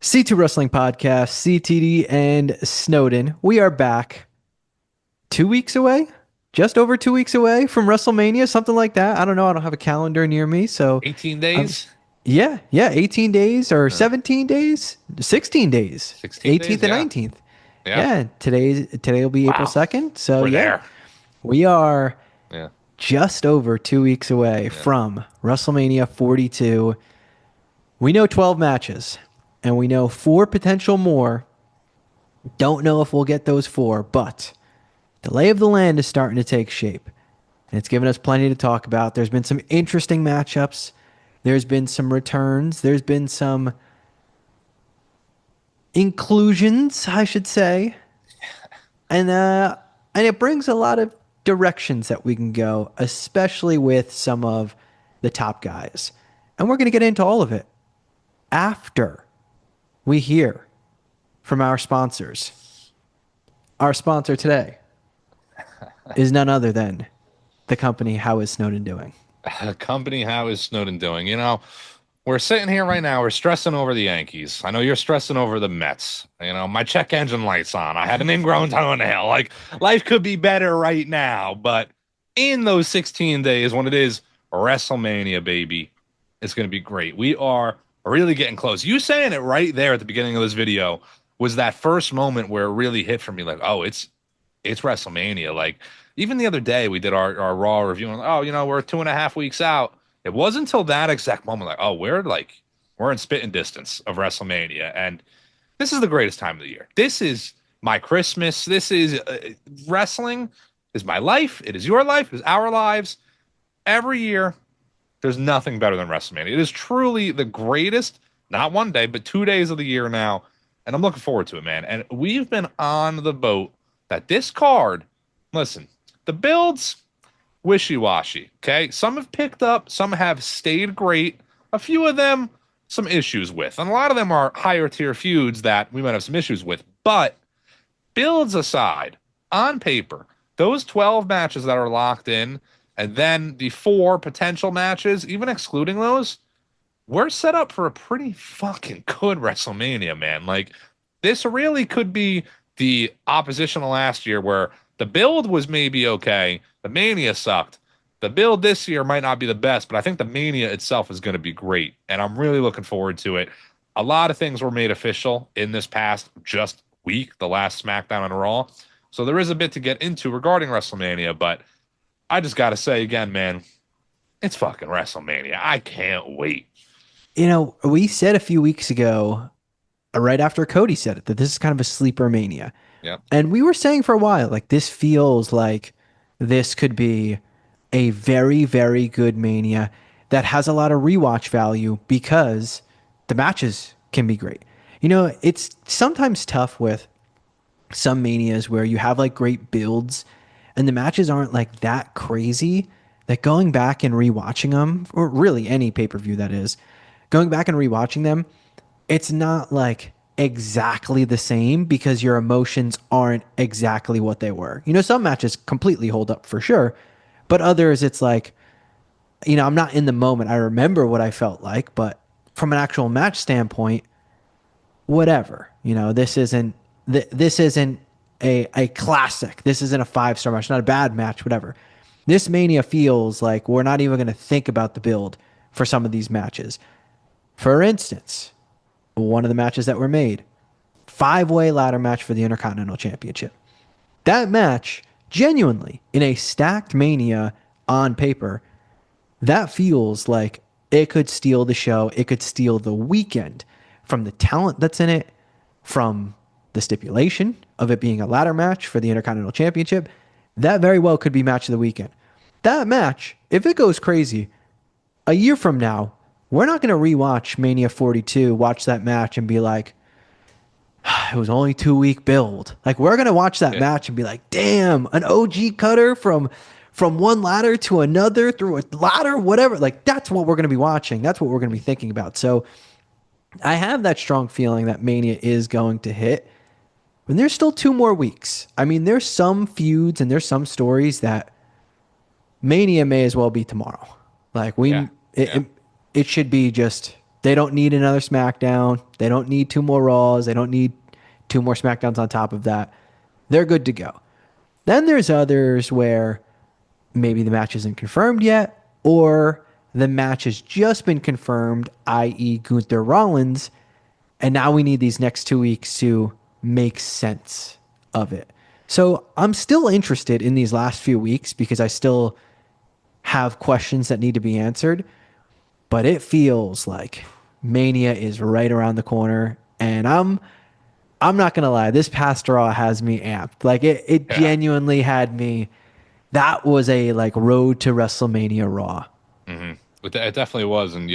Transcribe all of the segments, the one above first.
C2 Wrestling Podcast, CTD and Snowden. We are back 2 weeks away, just over 2 weeks away from WrestleMania, something like that. I don't know. I don't have a calendar near me. So, 18 um, days? yeah, 18 days or Uh, 17 days, 16 days, 16 18th days? and Yeah. 19th. Yeah. Yeah, today will be April Wow. 2nd. So, We're yeah, there. we are Yeah. just over 2 weeks away Yeah. from WrestleMania 42. We know 12 matches and we know four potential more. Don't know if we'll get those four, but the lay of the land is starting to take shape. And it's given us plenty to talk about. There's been some interesting matchups. There's been some returns. There's been some inclusions, I should say. And it brings a lot of directions that we can go, especially with some of the top guys. And we're going to get into all of it after we hear from our sponsors. Our sponsor today is none other than the company How Is Snowden Doing? Company, how is Snowden doing? We're sitting here right now. We're stressing over the Yankees. I know you're stressing over the Mets. My check engine light's on. I had an ingrown toenail. Like, life could be better right now. But in those 16 days, when it is WrestleMania, baby, it's going to be great. We are really getting close. You saying it right there at the beginning of this video was that first moment where it really hit for me. Like, oh, it's WrestleMania. Like, even the other day we did our Raw review and we're 2.5 weeks out. It wasn't until that exact moment, like, oh, we're in spitting distance of WrestleMania. And this is the greatest time of the year. This is my Christmas. This is wrestling is my life. It is your life. It is our lives. Every year, there's nothing better than WrestleMania. It is truly the greatest, not one day, but 2 days of the year now. And I'm looking forward to it, man. And we've been on the boat that this card, listen, the builds, wishy-washy. Okay. Some have picked up, some have stayed great. A few of them, some issues with. And a lot of them are higher tier feuds that we might have some issues with. But builds aside, on paper, those 12 matches that are locked in, and then the four potential matches, even excluding those, we're set up for a pretty fucking good WrestleMania, man. Like, this really could be the opposition of last year where the build was maybe okay, the Mania sucked. The build this year might not be the best, but I think the Mania itself is going to be great, and I'm really looking forward to it. A lot of things were made official in this past just week, the last SmackDown and Raw. So there is a bit to get into regarding WrestleMania, but I just got to say again, man, it's fucking WrestleMania. I can't wait. We said a few weeks ago, right after Cody said it, that this is kind of a sleeper mania. Yeah. And we were saying for a while, like, this feels like this could be a very, very good mania that has a lot of rewatch value because the matches can be great. It's sometimes tough with some manias where you have like great builds and the matches aren't like that crazy that going back and rewatching them, or really any pay per view that is, going back and rewatching them, it's not like exactly the same because your emotions aren't exactly what they were. Some matches completely hold up for sure, but others it's like, I'm not in the moment. I remember what I felt like, but from an actual match standpoint, whatever. This isn't a classic. This isn't a 5-star match, not a bad match, whatever. This Mania feels like we're not even going to think about the build for some of these matches. For instance, one of the matches that were made, 5-way ladder match for the Intercontinental Championship. That match, genuinely, in a stacked Mania on paper, that feels like it could steal the show. It could steal the weekend from the talent that's in it, from the stipulation of it being a ladder match for the Intercontinental Championship. That very well could be match of the weekend. That match, if it goes crazy, a year from now, we're not going to rewatch Mania 42, watch that match and be like, it was only 2 week build. Like, we're going to watch that Yeah. match and be like, damn, an OG cutter from one ladder to another through a ladder, whatever. Like, that's what we're going to be watching. That's what we're going to be thinking about. So I have that strong feeling that Mania is going to hit. And there's still 2 more weeks. I mean, there's some feuds and there's some stories that Mania may as well be tomorrow. Like, Yeah. it, Yeah. it, it should be just They don't need another SmackDown. They don't need two more Raws. They don't need two more SmackDowns on top of that. They're good to go. Then there's others where maybe the match isn't confirmed yet, or the match has just been confirmed, i.e., Gunther Rollins, and now we need these next 2 weeks to make sense of it. So I'm still interested in these last few weeks because I still have questions that need to be answered, but it feels like Mania is right around the corner, and I'm not gonna lie, this past Raw has me amped. Like it Yeah. genuinely had me. That was a like road to WrestleMania Raw. hmm It definitely was. And,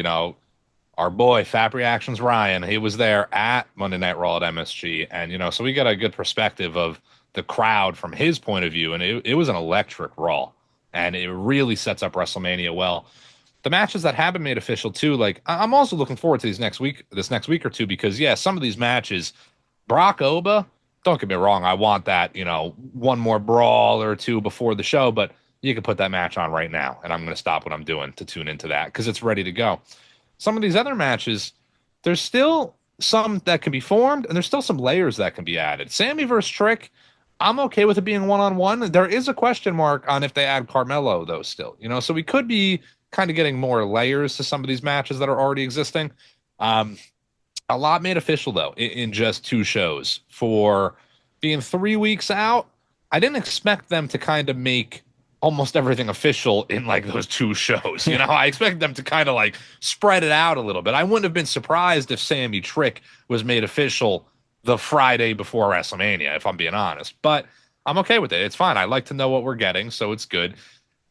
our boy, Fap Reactions Ryan, he was there at Monday Night Raw at MSG. And, so we got a good perspective of the crowd from his point of view. And it was an electric Raw. And it really sets up WrestleMania well. The matches that have been made official too, like I'm also looking forward to this next week or two, because yeah, some of these matches, Brock Oba, don't get me wrong, I want that, one more brawl or two before the show, but you can put that match on right now, and I'm going to stop what I'm doing to tune into that because it's ready to go. Some of these other matches, there's still some that can be formed, and there's still some layers that can be added. Sammy versus Trick, I'm okay with it being one-on-one. There is a question mark on if they add Carmelo, though, still. So we could be kind of getting more layers to some of these matches that are already existing. Um, a lot made official, though, in just two shows. For being 3 weeks out, I didn't expect them to kind of make almost everything official in like those two shows. I expected them to kind of like spread it out a little bit. I wouldn't have been surprised if Sammy Trick was made official the Friday before WrestleMania, if I'm being honest. But I'm okay with it. It's fine. I like to know what we're getting, so it's good.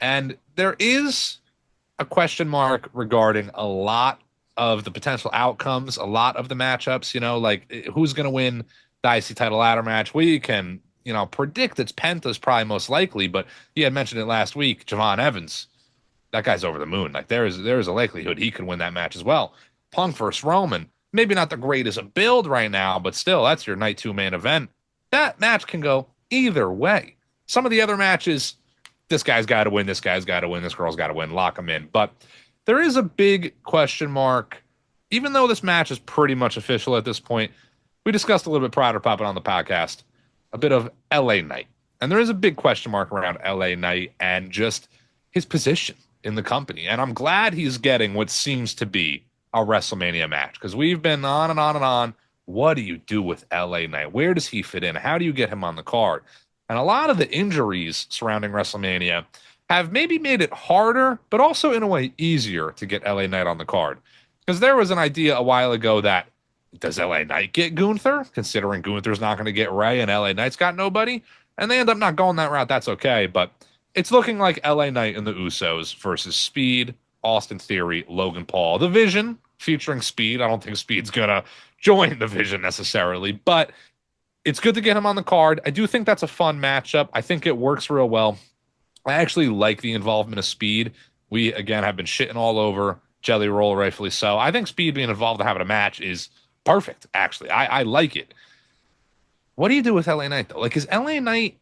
And there is a question mark regarding a lot of the potential outcomes, a lot of the matchups, like who's going to win the IC title ladder match. We can, predict it's Penta's probably most likely, but he had mentioned it last week, Javon Evans. That guy's over the moon. Like there is a likelihood he could win that match as well. Punk versus Roman, maybe not the greatest of build right now, but still, that's your night two main event. That match can go either way. Some of the other matches, this guy's got to win, this guy's got to win, this girl's got to win, lock them in. But there is a big question mark, even though this match is pretty much official at this point. We discussed a little bit prior to popping on the podcast, a bit of LA Knight. And there is a big question mark around LA Knight and just his position in the company. And I'm glad he's getting what seems to be a WrestleMania match, because we've been on and on and on. What do you do with LA Knight? Where does he fit in? How do you get him on the card? And a lot of the injuries surrounding WrestleMania have maybe made it harder, but also in a way easier to get LA Knight on the card. Because there was an idea a while ago that, does LA Knight get Gunther? Considering Gunther's not going to get Ray and LA Knight's got nobody. And they end up not going that route. That's okay. But it's looking like LA Knight and the Usos versus Speed, Austin Theory, Logan Paul. The Vision featuring Speed. I don't think Speed's going to join the Vision necessarily, but it's good to get him on the card. I do think that's a fun matchup. I think it works real well. I actually like the involvement of Speed. We, again, have been shitting all over Jelly Roll, rightfully so. I think Speed being involved in having a match is perfect, actually. I like it. What do you do with LA Knight, though? Like, is LA Knight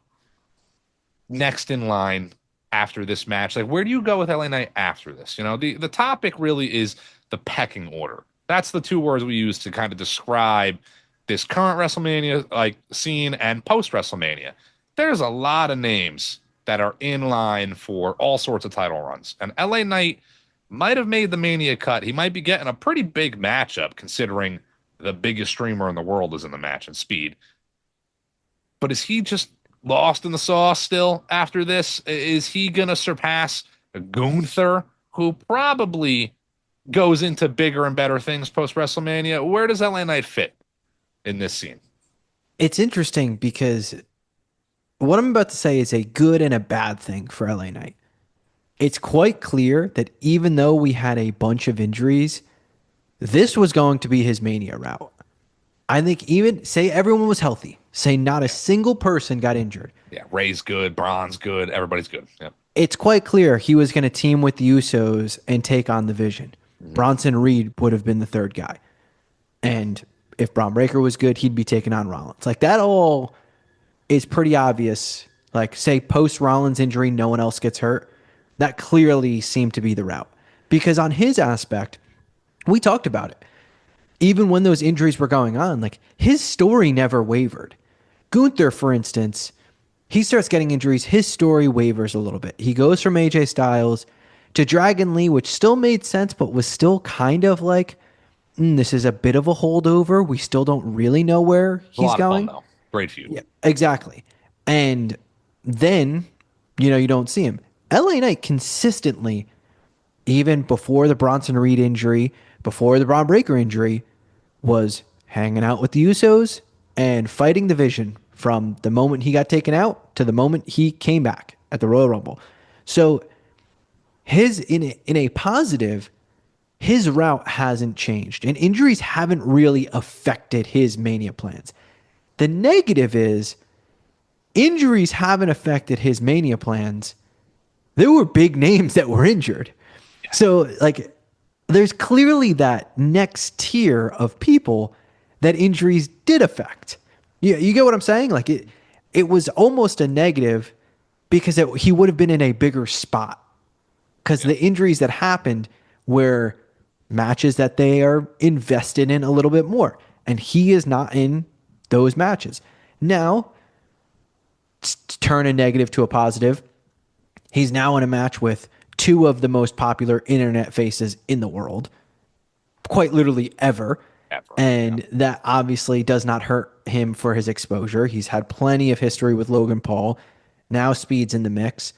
next in line after this match? Like, where do you go with LA Knight after this? The topic really is the pecking order. That's the two words we use to kind of describe this current WrestleMania like scene and post WrestleMania. There's a lot of names that are in line for all sorts of title runs. And LA Knight might have made the Mania cut. He might be getting a pretty big matchup considering the biggest streamer in the world is in the match and Speed. But is he just lost in the sauce still after this? Is he going to surpass Gunther, who probably goes into bigger and better things post WrestleMania? Where does LA Knight fit in this scene? It's interesting because what I'm about to say is a good and a bad thing for LA Knight. It's quite clear that even though we had a bunch of injuries, this was going to be his Mania route. I think even, say everyone was healthy, say not a single person got injured. Yeah, Ray's good, Braun's good, everybody's good. Yep. It's quite clear he was going to team with the Usos and take on the Vision. Bronson Reed would have been the third guy. And if Braun Breaker was good, he'd be taking on Rollins. Like, that all is pretty obvious. Like, say post Rollins injury, no one else gets hurt. That clearly seemed to be the route. Because on his aspect, We talked about it. Even when those injuries were going on, like his story never wavered. Gunther, for instance, he starts getting injuries. His story wavers a little bit. He goes from AJ Styles to Dragon Lee, which still made sense, but was still kind of like, this is a bit of a holdover. We still don't really know where A he's lot of fun going. though. Great feud. Yeah, exactly. And then, you don't see him. LA Knight consistently, even before the Bronson Reed injury, before the Braun Breaker injury, was hanging out with the Usos and fighting the Vision from the moment he got taken out to the moment he came back at the Royal Rumble. So his in a positive, his route hasn't changed, and injuries haven't really affected his Mania plans. The negative is injuries haven't affected his Mania plans. There were big names that were injured. So, like, there's clearly that next tier of people that injuries did affect. You get what I'm saying? Like, it was almost a negative because he would have been in a bigger spot because the injuries that happened were matches that they are invested in a little bit more. And he is not in those matches. Now, to turn a negative to a positive, he's now in a match with two of the most popular internet faces in the world, quite literally ever. Ever. And that obviously does not hurt him for his exposure. He's had plenty of history with Logan Paul. Now Speed's in the mix.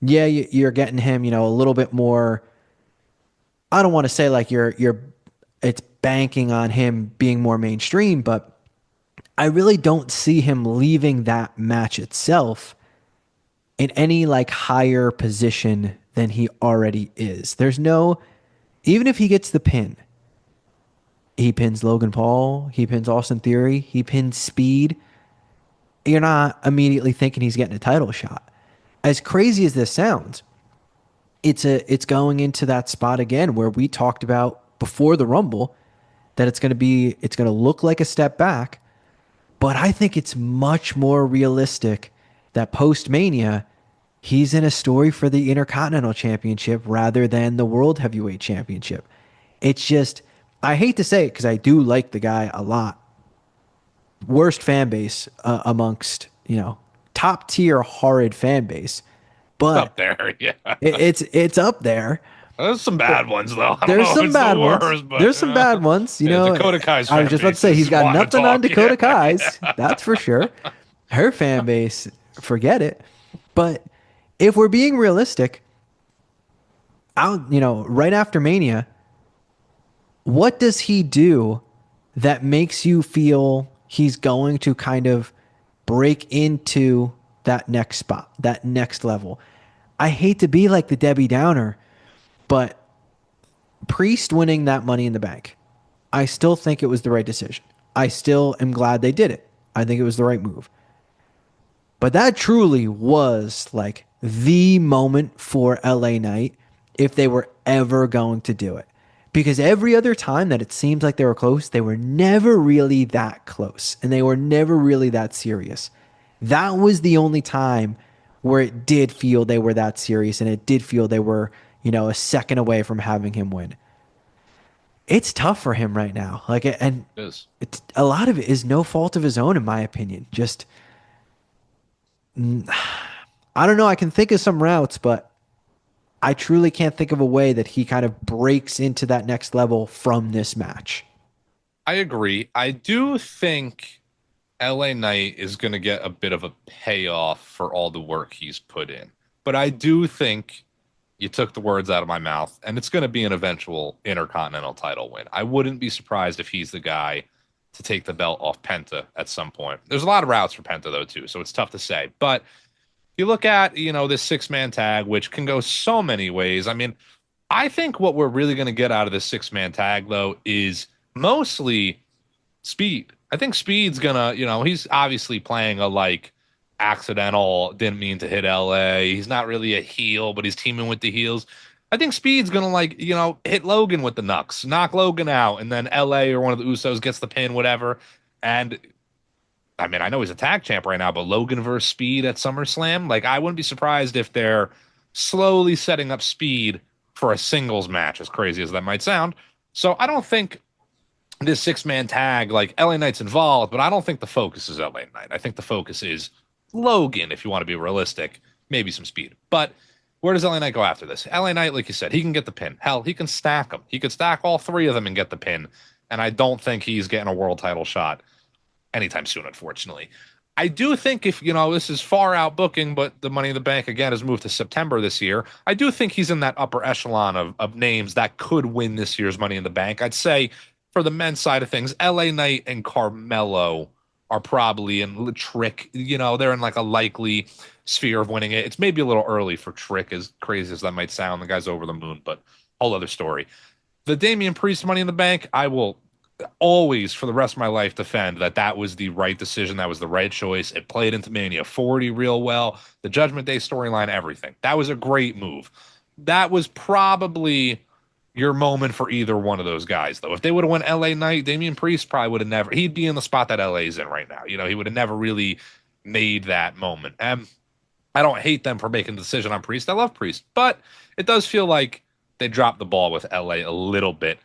Yeah, you're getting him, a little bit more. I don't want to say like it's banking on him being more mainstream, but I really don't see him leaving that match itself in any like higher position than he already is. There's no, even if he gets the pin, he pins Logan Paul, he pins Austin Theory, he pins Speed. You're not immediately thinking he's getting a title shot. As crazy as this sounds, it's going into that spot again where we talked about before the Rumble that it's going to look like a step back, but I think it's much more realistic that post Mania he's in a story for the Intercontinental Championship rather than the World Heavyweight Championship. It's just, I hate to say it because I do like the guy a lot. Worst fan base amongst, top tier horrid fan base, but Up there, yeah. it's up there. There's some bad ones though. I don't There's know if some it's the bad ones. worst, but There's some bad ones. yeah, Dakota Kai's I fan was just about to base say he's is got wanna nothing on talk, Dakota yeah. Kai's. That's for sure. Her fan base, forget it. But if we're being realistic, right after Mania, what does he do that makes you feel he's going to kind of break into that next spot, that next level? I hate to be like the Debbie Downer, but Priest winning that Money in the Bank, I still think it was the right decision. I still am glad they did it. I think it was the right move. But that truly was like the moment for LA Knight if they were ever going to do it. Because every other time that it seemed like they were close, they were never really that close and they were never really that serious. That was the only time where it did feel they were that serious and it did feel they were, a second away from having him win. It's tough for him right now. And It is. it's a lot of it is no fault of his own, in my opinion. Just I don't know. I can think of some routes, but I truly can't think of a way that he kind of breaks into that next level from this match. I agree. I do think LA Knight is going to get a bit of a payoff for all the work he's put in. But I do think you took the words out of my mouth, and it's going to be an eventual Intercontinental title win. I wouldn't be surprised if he's the guy to take the belt off Penta at some point. There's a lot of routes for Penta, though, too, so it's tough to say. But you look at, this six-man tag, which can go so many ways. I mean, I think what we're really going to get out of this six-man tag, though, is mostly Speed. I think Speed's gonna, he's obviously playing a like accidental, didn't mean to hit LA. He's not really a heel, but he's teaming with the heels. I think Speed's gonna like, hit Logan with the knucks, knock Logan out, and then LA or one of the Usos gets the pin, whatever. And I mean, I know he's a tag champ right now, but Logan versus Speed at SummerSlam, like I wouldn't be surprised if they're slowly setting up Speed for a singles match, as crazy as that might sound, So I don't think this 6-man tag, like LA Knight's involved, but I don't think the focus is LA Knight. I think the focus is Logan, if you want to be realistic, maybe some speed. But where does LA Knight go after this? LA Knight, like you said, he can get the pin. Hell, he can stack them. He could stack all three of them and get the pin. And I don't think he's getting a world title shot anytime soon, unfortunately. I do think if, this is far out booking, but the Money in the Bank again has moved to September this year. I do think he's in that upper echelon of names that could win this year's Money in the Bank. I'd say for the men's side of things, LA Knight and Carmelo are probably in Trick, they're in like a likely sphere of winning it. It's maybe a little early for Trick, as crazy as that might sound. The guy's over the moon, but whole other story. The Damian Priest Money in the Bank, I will always for the rest of my life defend that was the right decision. That was the right choice. It played into Mania 40 real well. The Judgment Day storyline, everything. That was a great move. That was probably your moment for either one of those guys, though. If they would have won LA Knight, Damian Priest probably would have never, he'd be in the spot that LA's in right now. He would have never really made that moment. And I don't hate them for making the decision on Priest. I love Priest, but it does feel like they dropped the ball with LA a little bit.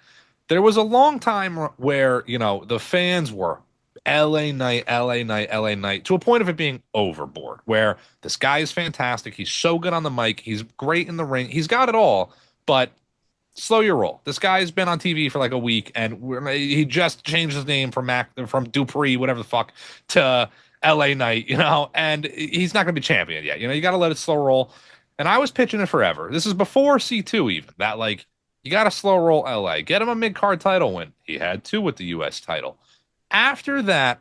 There was a long time where, the fans were LA Knight, LA Knight, LA Knight, to a point of it being overboard, where this guy is fantastic. He's so good on the mic. He's great in the ring. He's got it all, but slow your roll. This guy's been on TV for like a week, and he just changed his name from Dupree, whatever the fuck, to LA Knight, and he's not going to be champion yet. You got to let it slow roll. And I was pitching it forever. This is before C2 even, that like, you got to slow roll LA. Get him a mid-card title win. He had two with the U.S. title. After that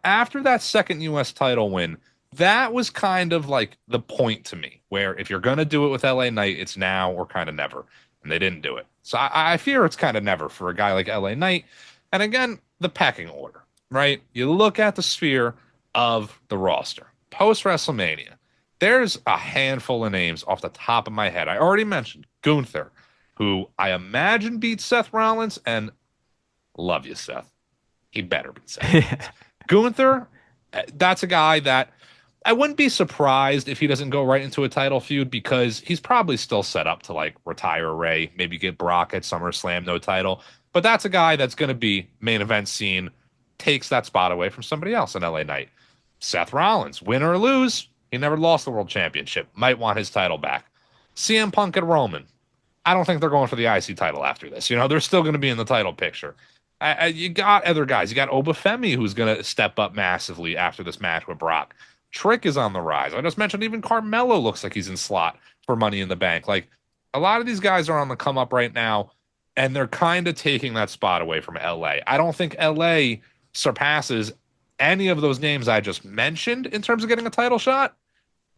second U.S. title win, that was kind of like the point to me, where if you're going to do it with LA Knight, it's now or kind of never. And they didn't do it. So I fear it's kind of never for a guy like LA Knight. And again, the pecking order, right? You look at the sphere of the roster. Post WrestleMania, there's a handful of names off the top of my head. I already mentioned Gunther, who I imagine beat Seth Rollins, and love you, Seth. He better beat Seth Rollins. Gunther, that's a guy that I wouldn't be surprised if he doesn't go right into a title feud, because he's probably still set up to like retire Ray, maybe get Brock at SummerSlam, no title. But that's a guy that's going to be main event scene, takes that spot away from somebody else in LA Knight. Seth Rollins, win or lose, he never lost the world championship, might want his title back. CM Punk and Roman, I don't think they're going for the IC title after this. They're still going to be in the title picture. You got other guys. You got Obafemi, who's going to step up massively after this match with Brock. Trick is on the rise. I just mentioned even Carmelo looks like he's in slot for Money in the Bank. Like, a lot of these guys are on the come up right now, and they're kind of taking that spot away from LA. I don't think LA surpasses any of those names I just mentioned in terms of getting a title shot.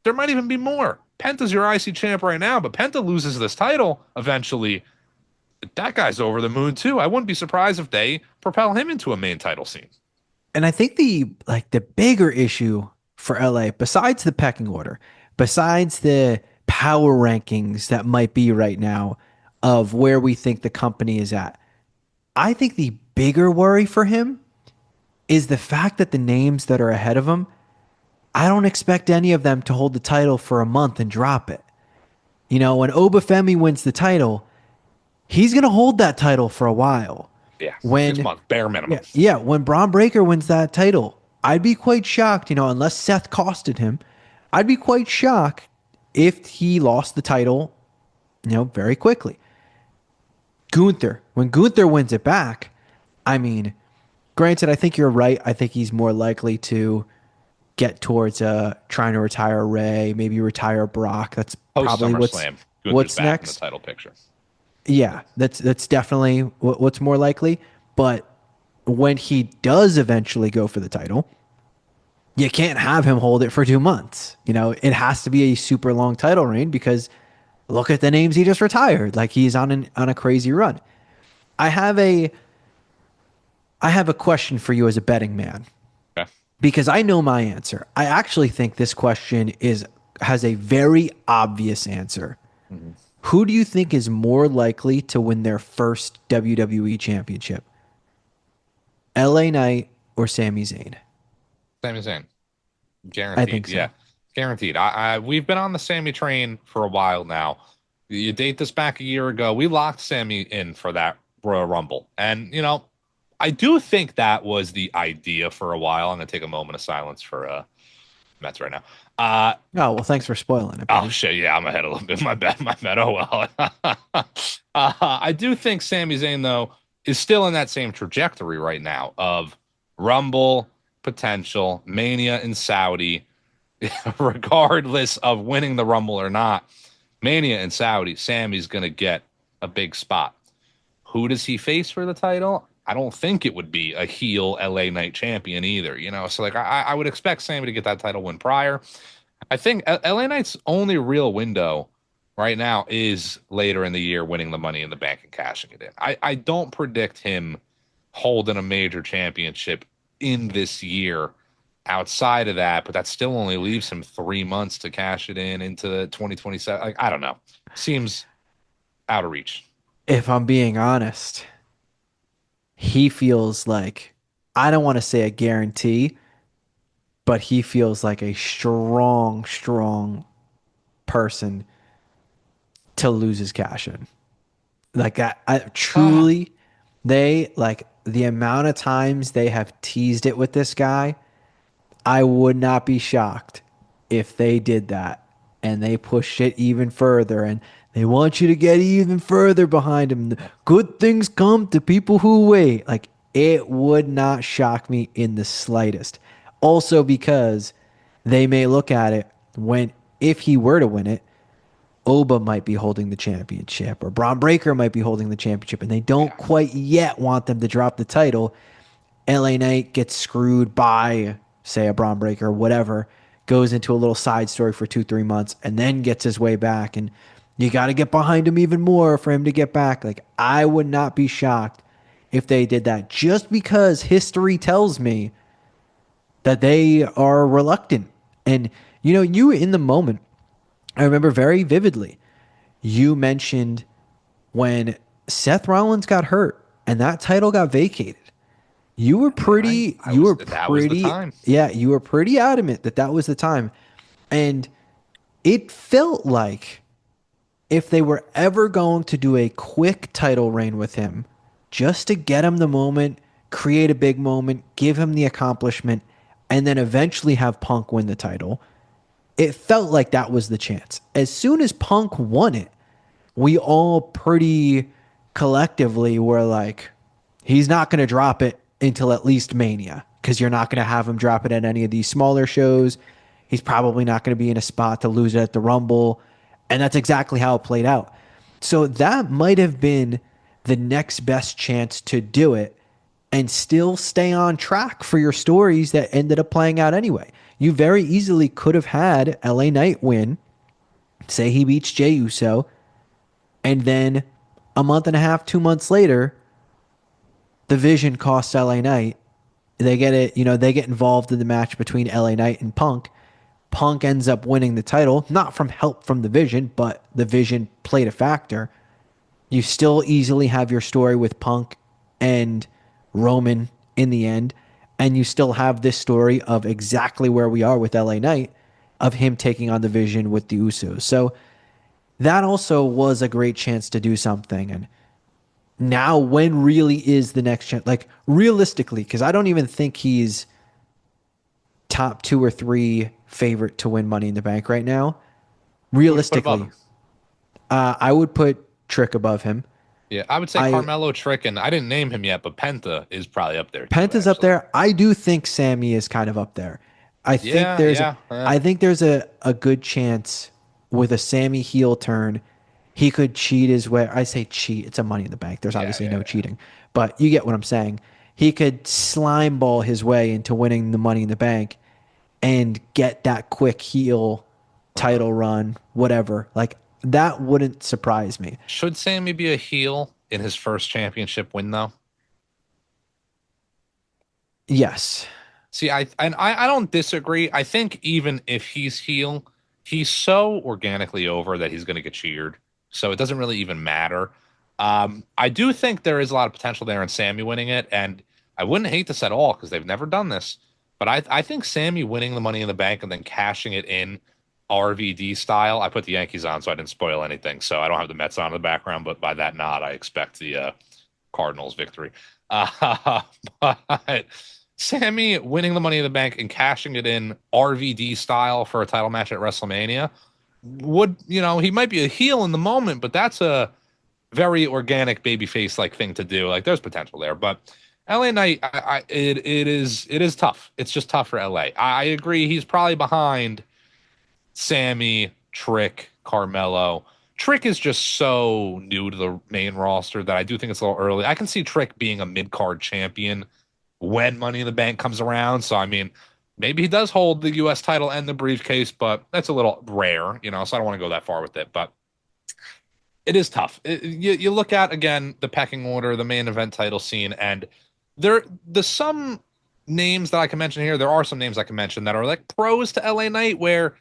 There might even be more. Penta's your IC champ right now, but Penta loses this title eventually. That guy's over the moon too. I wouldn't be surprised if they propel him into a main title scene. And I think the bigger issue for LA, besides the pecking order, besides the power rankings that might be right now of where we think the company is at, I think the bigger worry for him is the fact that the names that are ahead of him, I don't expect any of them to hold the title for a month and drop it. When Obafemi wins the title, he's going to hold that title for a while. Yeah, 6 months, bare minimum. Yeah, when Braun Breaker wins that title, I'd be quite shocked, unless Seth costed him, I'd be quite shocked if he lost the title, very quickly. Gunther, when Gunther wins it back, I mean, granted, I think you're right. I think he's more likely to get towards trying to retire Ray, maybe retire Brock. That's probably what's next in the title picture. Yeah, that's definitely what's more likely. But when he does eventually go for the title, you can't have him hold it for 2 months. It has to be a super long title reign, because look at the names he just retired. Like, he's on a crazy run. I have a question for you as a betting man. Okay. Because I know my answer. I actually think this question has a very obvious answer. Mm-hmm. Who do you think is more likely to win their first WWE championship? LA Knight or Sami Zayn? Sami Zayn. Guaranteed. I think so. Yeah. Guaranteed. We've been on the Sami train for a while now. You date this back a year ago. We locked Sami in for that Royal Rumble. And, I do think that was the idea for a while. I'm going to take a moment of silence for Mets right now. Oh, well, thanks for spoiling it, Oh buddy. shit, yeah, I'm ahead a little bit. My bad, my bad. Oh well. I do think Sami Zayn though is still in that same trajectory right now of Rumble potential, Mania in Saudi, regardless of winning the Rumble or not. Mania in Saudi, Sammy's gonna get a big spot. Who does he face for the title? I don't think it would be a heel LA Knight champion either, So like I would expect Sammy to get that title win prior. I think LA Knight's only real window right now is later in the year winning the Money in the Bank and cashing it in. I don't predict him holding a major championship in this year outside of that, but that still only leaves him 3 months to cash it in into 2027. Like, I don't know. Seems out of reach. If I'm being honest, he feels like, I don't want to say a guarantee, but he feels like a strong, strong person to lose his cash in. Like I Ah, truly, they like the amount of times they have teased it with this guy. I would not be shocked if they did that and they pushed it even further and they want you to get even further behind him. Good things come to people who wait. Like it would not shock me in the slightest. Also because they may look at it when if he were to win it, Oba might be holding the championship or Braun Breaker might be holding the championship and they don't yeah. quite yet want them to drop the title. LA Knight gets screwed by, say, a Braun Breaker or whatever, goes into a little side story for 2, 3 months, and then gets his way back. And you got to get behind him even more for him to get back. Like, I would not be shocked if they did that just because history tells me that they are reluctant. And, you in the moment, I remember very vividly, you mentioned when Seth Rollins got hurt and that title got vacated. You were And I, pretty, I you was were that was the pretty, time. yeah, you were pretty adamant that that was the time. And it felt like if they were ever going to do a quick title reign with him, just to get him the moment, create a big moment, give him the accomplishment, and then eventually have Punk win the title, it felt like that was the chance. As soon as Punk won it, we all pretty collectively were like, he's not going to drop it until at least Mania because you're not going to Yeah. have him drop it at any of these smaller shows. He's probably not going to be in a spot to lose it at the Rumble. And that's exactly how it played out. So that might have been the next best chance to do it and still stay on track for your stories that ended up playing out anyway. You very easily could have had LA Knight win, say he beats Jey Uso, and then a month and a half, 2 months later, the Vision costs LA Knight. They get it, they get involved in the match between LA Knight and Punk. Punk ends up winning the title, not from help from the Vision, but the Vision played a factor. You still easily have your story with Punk and Roman in the end, and you still have this story of exactly where we are with LA Knight, of him taking on the Vision with the Usos. So that also was a great chance to do something. And now, when really is the next chance? Like, realistically, because I don't even think he's top 2 or 3 favorite to win Money in the Bank right now. Who would you put above Realistically, him? I would put Trick above him. Yeah, I would say I Carmelo Trick, and I didn't name him yet, but Penta is probably up there too, Penta's up actually. there. I do think Sammy is kind of up there. I think Yeah, there's yeah, yeah. I think there's a good chance with a Sammy heel turn, he could cheat his way. I say cheat, it's a Money in the Bank. There's Yeah, obviously yeah, no yeah. cheating, but you get what I'm saying. He could slime ball his way into winning the Money in the Bank and get that quick heel Uh-huh. title run, whatever. Like that wouldn't surprise me. Should Sammy be a heel in his first championship win, though? Yes. See, I don't disagree. I think even if he's heel, he's so organically over that he's going to get cheered. So it doesn't really even matter. I do think there is a lot of potential there in Sammy winning it, and I wouldn't hate this at all because they've never done this. But I think Sammy winning the Money in the Bank and then cashing it in RVD style. I put the Yankees on, so I didn't spoil anything. So I don't have the Mets on in the background, but by that nod, I expect the Cardinals victory. Uh, but Sammy winning the Money in the Bank and cashing it in RVD style for a title match at WrestleMania would, he might be a heel in the moment, but that's a very organic babyface like thing to do. Like there's potential there, but LA Knight, it is tough. It's just tough for LA. I agree. He's probably behind Sammy, Trick, Carmelo. Trick is just so new to the main roster that I do think it's a little early. I can see Trick being a mid card champion when Money in the Bank comes around. So I mean, maybe he does hold the U.S. title and the briefcase, but that's a little rare, so I don't want to go that far with it. But it is tough. You look at again the pecking order, the main event title scene, and there's some names that I can mention here. There are some names I can mention that are like pros to LA Knight where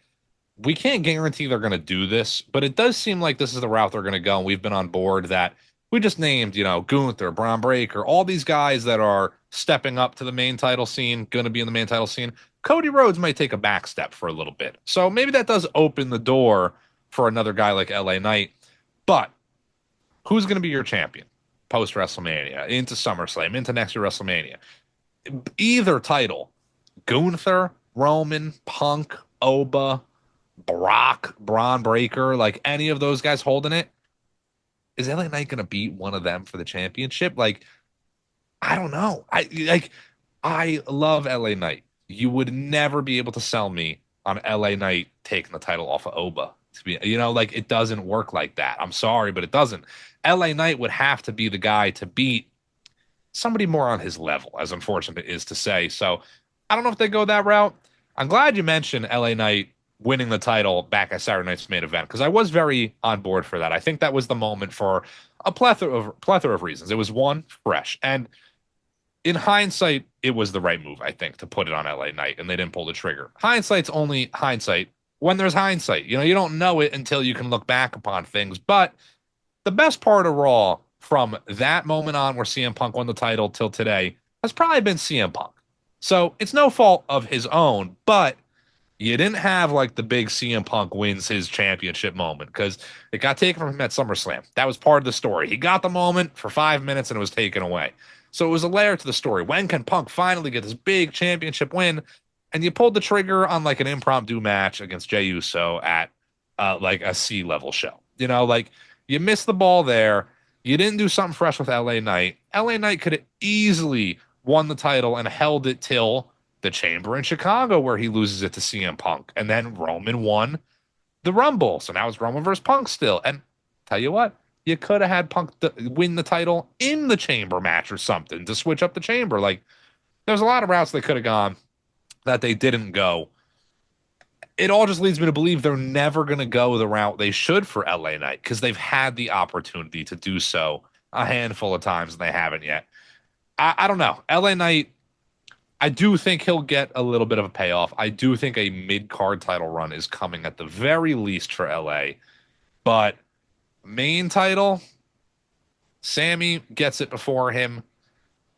we can't guarantee they're going to do this, but it does seem like this is the route they're going to go. And we've been on board that we just named, Gunther, Braun Breaker, all these guys that are stepping up to the main title scene, going to be in the main title scene. Cody Rhodes might take a back step for a little bit. So maybe that does open the door for another guy like LA Knight. But who's going to be your champion post WrestleMania, into SummerSlam, into next year WrestleMania? Either title, Gunther, Roman, Punk, Oba, Brock, Braun Breaker, like any of those guys holding it, is LA Knight going to beat one of them for the championship? Like, I don't know. I love LA Knight. You would never be able to sell me on LA Knight taking the title off of Oba. To be, like it doesn't work like that. I'm sorry, but it doesn't. LA Knight would have to be the guy to beat somebody more on his level, as unfortunate it is to say. So I don't know if they go that route. I'm glad you mentioned LA Knight winning the title back at Saturday Night's main event because I was very on board for that. I think that was the moment for a plethora of reasons. It was one, fresh, and in hindsight, it was the right move. I think to put it on LA Knight, and they didn't pull the trigger. Hindsight's only hindsight when there's hindsight. You don't know it until you can look back upon things. But the best part of Raw from that moment on where CM Punk won the title till today has probably been CM Punk. So it's no fault of his own, but you didn't have like the big CM Punk wins his championship moment because it got taken from him at SummerSlam. That was part of the story. He got the moment for 5 minutes and it was taken away. So it was a layer to the story. When can Punk finally get this big championship win? And you pulled the trigger on like an impromptu match against Jey Uso at like a C-level show. Like you missed the ball there. You didn't do something fresh with LA Knight. LA Knight could have easily won the title and held it till the Chamber in Chicago where he loses it to CM Punk. And then Roman won the Rumble. So now it's Roman versus Punk still. And tell you what, you could have had Punk win the title in the Chamber match or something to switch up the Chamber. Like there's a lot of routes they could have gone that they didn't go. It all just leads me to believe they're never going to go the route they should for LA Knight because they've had the opportunity to do so a handful of times and they haven't yet. I don't know. LA Knight, I do think he'll get a little bit of a payoff. I do think a mid-card title run is coming at the very least for LA. But main title, Sammy gets it before him.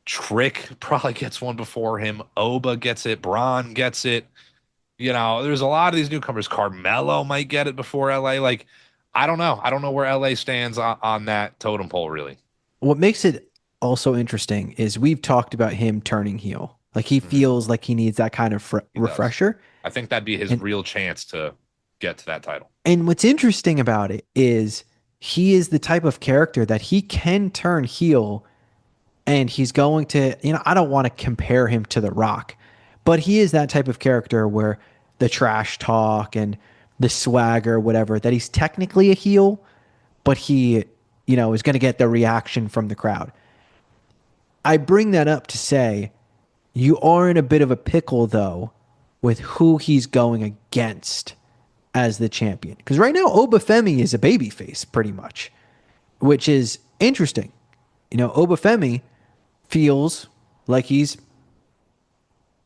Trick probably gets one before him. Oba gets it. Braun gets it. There's a lot of these newcomers. Carmelo might get it before LA. Like, I don't know. I don't know where LA stands on that totem pole, really. What makes it also interesting is we've talked about him turning heel. Like he feels like he needs that kind of refresher. I think that'd be his real chance to get to that title. And what's interesting about it is he is the type of character that he can turn heel and he's going to, I don't want to compare him to The Rock, but he is that type of character where the trash talk and the swagger, whatever, that he's technically a heel, but he, is going to get the reaction from the crowd. I bring that up to say you are in a bit of a pickle, though, with who he's going against as the champion. Because right now, Obafemi is a babyface, pretty much, which is interesting. Obafemi feels like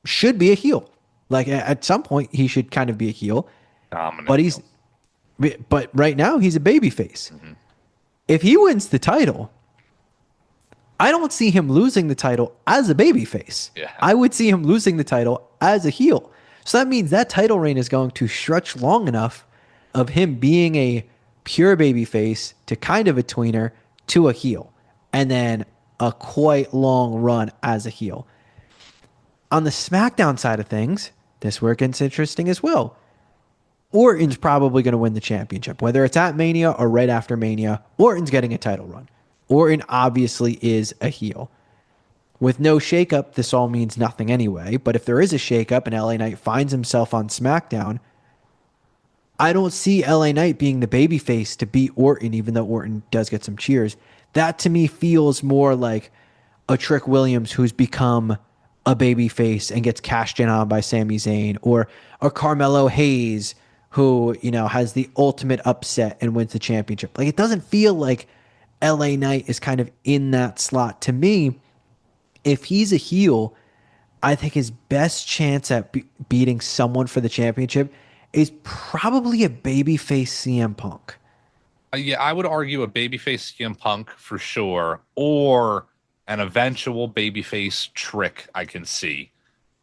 should be a heel. Like at some point, he should kind of be a heel. Dominant but right now, he's a babyface. Mm-hmm. If he wins the title, I don't see him losing the title as a babyface. Yeah. I would see him losing the title as a heel. So that means that title reign is going to stretch long enough of him being a pure babyface to kind of a tweener to a heel. And then a quite long run as a heel. On the SmackDown side of things, this where it gets interesting as well. Orton's probably going to win the championship, whether it's at Mania or right after Mania. Orton's getting a title run. Orton obviously is a heel. With no shakeup, this all means nothing anyway. But if there is a shakeup and LA Knight finds himself on SmackDown, I don't see LA Knight being the babyface to beat Orton, even though Orton does get some cheers. That to me feels more like a Trick Williams who's become a babyface and gets cashed in on by Sami Zayn, or a Carmelo Hayes who, has the ultimate upset and wins the championship. Like, it doesn't feel like LA Knight is kind of in that slot. To me, if he's a heel, I think his best chance at beating someone for the championship is probably a babyface CM Punk. Yeah, I would argue a babyface CM Punk for sure, or an eventual babyface Trick I can see,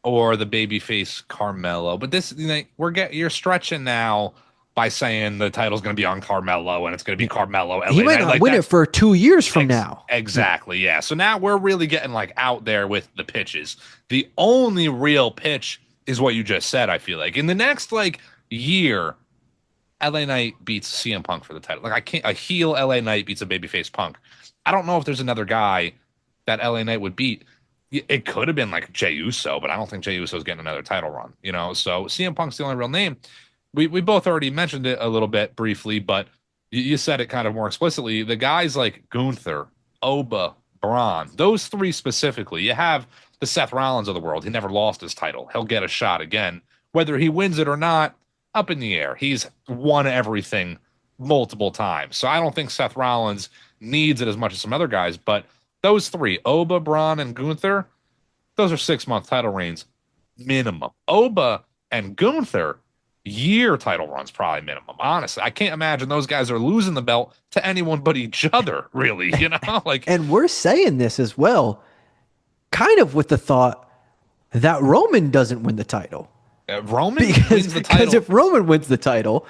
or the babyface Carmelo. But this, you're stretching now by saying the title's going to be on Carmelo and it's going to be Carmelo. He LA might Knight. not Like win it for 2 years from now. Exactly, yeah. So now we're really getting like out there with the pitches. The only real pitch is what you just said, I feel like. In the next like year, LA Knight beats CM Punk for the title. Like, I can't, a heel LA Knight beats a babyface Punk. I don't know if there's another guy that LA Knight would beat. It could have been like Jey Uso, but I don't think Jey Uso's getting another title run, So CM Punk's the only real name. We both already mentioned it a little bit briefly, but you said it kind of more explicitly. The guys like Gunther, Oba, Braun, those three specifically. You have the Seth Rollins of the world. He never lost his title. He'll get a shot again. Whether he wins it or not, up in the air. He's won everything multiple times. So I don't think Seth Rollins needs it as much as some other guys, but those three, Oba, Braun, and Gunther, those are 6-month title reigns minimum. Oba and Gunther, year title runs probably minimum. Honestly, I can't imagine those guys are losing the belt to anyone but each other, really, Like, And we're saying this as well, kind of with the thought that Roman doesn't win the title. Roman wins the title. Because if Roman wins the title,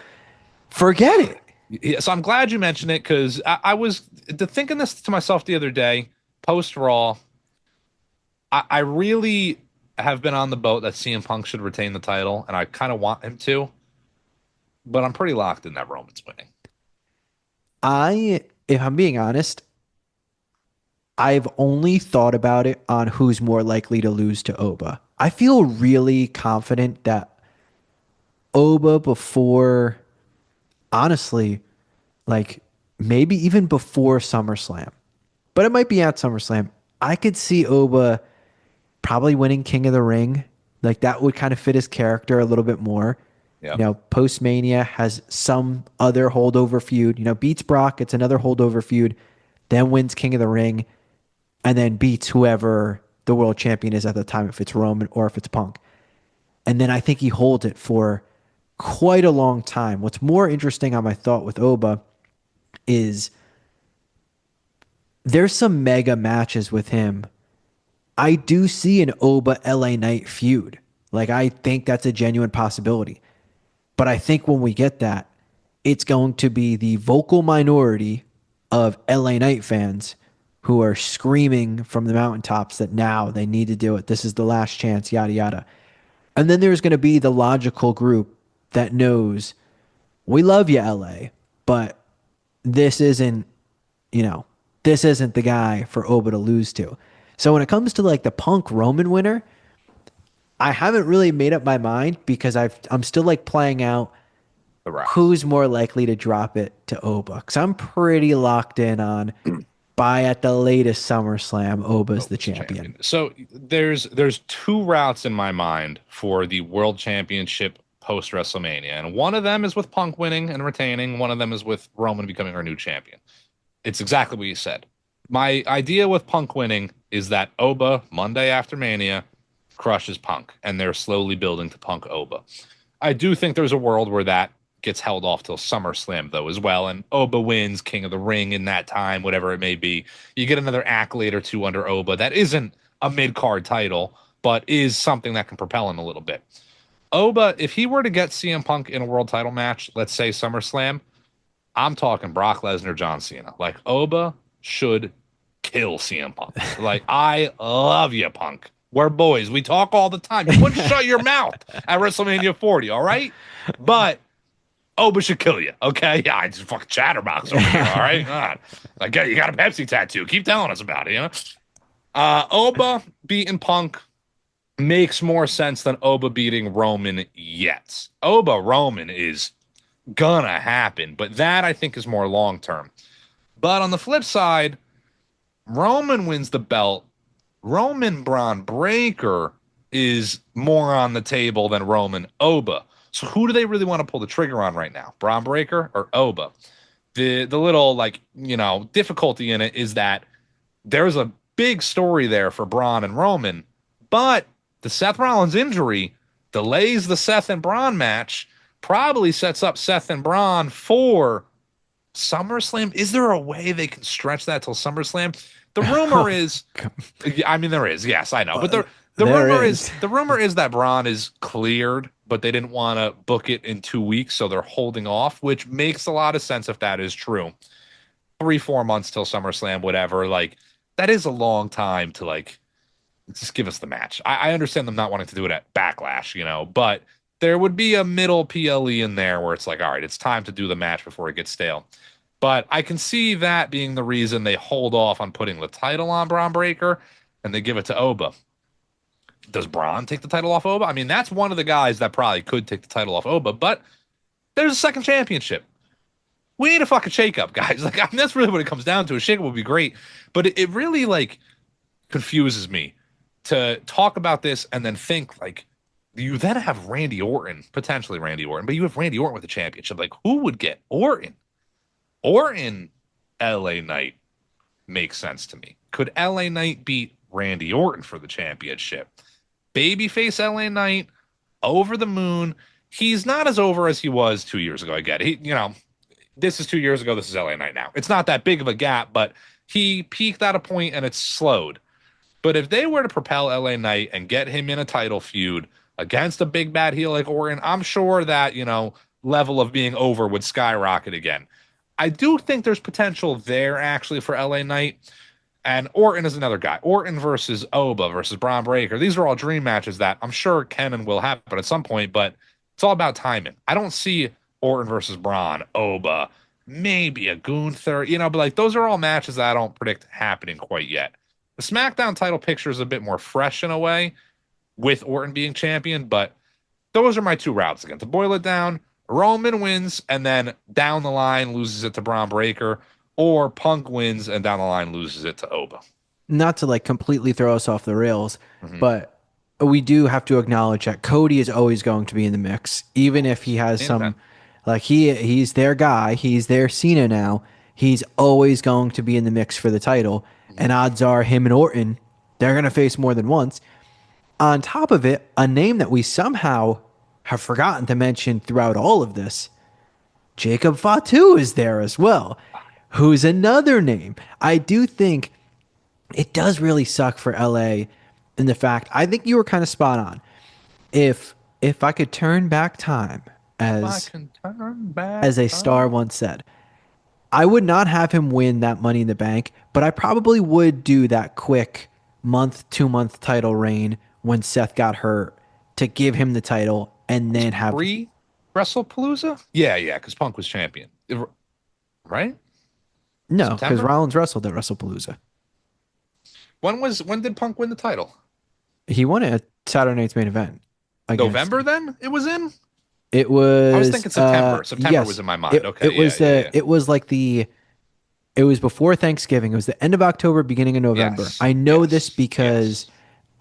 forget it. Yeah, so I'm glad you mentioned it, because I was thinking this to myself the other day, post Raw. I really have been on the boat that CM Punk should retain the title, and I kind of want him to, but I'm pretty locked in that Roman's winning. If I'm being honest, I've only thought about it on who's more likely to lose to Oba. I feel really confident that Oba before, honestly, like maybe even before SummerSlam, but it might be at SummerSlam. I could see Oba probably winning King of the Ring. Like, that would kind of fit his character a little bit more. Yeah. Post Mania has some other holdover feud. Beats Brock, it's another holdover feud, then wins King of the Ring, and then beats whoever the world champion is at the time, if it's Roman or if it's Punk. And then I think he holds it for quite a long time. What's more interesting on my thought with Oba is there's some mega matches with him. I do see an Oba LA Knight feud. Like, I think that's a genuine possibility. But I think when we get that, it's going to be the vocal minority of LA Knight fans who are screaming from the mountaintops that now they need to do it. This is the last chance, yada, yada. And then there's going to be the logical group that knows, we love you, LA, but this isn't, this isn't the guy for Oba to lose to. So when it comes to like the Punk Roman winner, I haven't really made up my mind, because I'm still like playing out who's more likely to drop it to Oba. Because I'm pretty locked in on by at the latest SummerSlam, Oba's the champion. So there's 2 routes in my mind for the World Championship post WrestleMania, and one of them is with Punk winning and retaining. One of them is with Roman becoming our new champion. It's exactly what you said. My idea with Punk winning is that Oba, Monday after Mania, crushes Punk, and they're slowly building to Punk Oba. I do think there's a world where that gets held off till SummerSlam, though, as well, and Oba wins King of the Ring in that time, whatever it may be. You get another accolade or two under Oba that isn't a mid-card title, but is something that can propel him a little bit. Oba, if he were to get CM Punk in a world title match, let's say SummerSlam, I'm talking Brock Lesnar, John Cena. Like, Oba should kill CM Punk. Like, I love you, Punk. We're boys. We talk all the time. You wouldn't shut your mouth at WrestleMania 40, all right? But Oba should kill you, okay? Yeah, I just fucking chatterbox over here, all right? God. Like, you got a Pepsi tattoo. Keep telling us about it, you know? Oba beating Punk makes more sense than Oba beating Roman yet. Oba Roman is gonna happen, but that I think is more long term. But on the flip side, Roman wins the belt. Roman Braun Breaker is more on the table than Roman Oba. So who do they really want to pull the trigger on right now? Braun Breaker or Oba? The little difficulty in it is that there's a big story there for Braun and Roman, but the Seth Rollins injury delays the Seth and Braun match, probably sets up Seth and Braun for SummerSlam. Is there a way they can stretch that till SummerSlam? The rumor is, I mean, there is. Yes, I know, but the rumor is that Braun is cleared, but they didn't want to book it in 2 weeks, so they're holding off, which makes a lot of sense if that is true. 3-4 months till SummerSlam, whatever. Like, that is a long time to just give us the match. I understand them not wanting to do it at Backlash, but there would be a middle PLE in there where it's like, all right, it's time to do the match before it gets stale. But I can see that being the reason they hold off on putting the title on Braun Breaker and they give it to Oba. Does Braun take the title off Oba? I mean, that's one of the guys that probably could take the title off Oba, but there's a second championship. We need a fucking shakeup, guys. That's really what it comes down to. A shakeup would be great, but it really confuses me to talk about this and then think you then have potentially Randy Orton, but you have Randy Orton with the championship. Who would get Orton? Orton, LA Knight makes sense to me. Could LA Knight beat Randy Orton for the championship? Babyface LA Knight, over the moon. He's not as over as he was 2 years ago. I get it. This is 2 years ago. This is LA Knight now. It's not that big of a gap, but he peaked at a point and it's slowed. But if they were to propel LA Knight and get him in a title feud against a big bad heel like Orton, I'm sure that, level of being over would skyrocket again. I do think there's potential there actually for LA Knight. And Orton is another guy. Orton versus Oba versus Braun Breaker. These are all dream matches that I'm sure can and will happen at some point, but it's all about timing. I don't see Orton versus Braun, Oba, maybe a Gunther, but those are all matches that I don't predict happening quite yet. The SmackDown title picture is a bit more fresh in a way with Orton being champion, but those are my two routes again. To boil it down, Roman wins and then down the line loses it to Braun Breaker, or Punk wins and down the line loses it to Oba. Not to completely throw us off the rails, but we do have to acknowledge that Cody is always going to be in the mix, even if he has he's their guy, he's their Cena now. He's always going to be in the mix for the title, and odds are him and Orton, they're going to face more than once. On top of it, a name that we somehow have forgotten to mention throughout all of this, Jacob Fatu is there as well, who's another name. I do think it does really suck for LA in the fact, I think you were kind of spot on. If I could turn back time, as a star once said, I would not have him win that Money in the Bank, but I probably would do that quick 2-month title reign when Seth got hurt to give him the title and then have WrestlePalooza? Yeah, because Punk was champion. Right? No, because Rollins wrestled at WrestlePalooza. When did Punk win the title? He won it at Saturday Night's Main Event. November then? It was in? It was. I was thinking September. September was in my mind. It was before Thanksgiving. It was the end of October, beginning of November. Yes. I know this because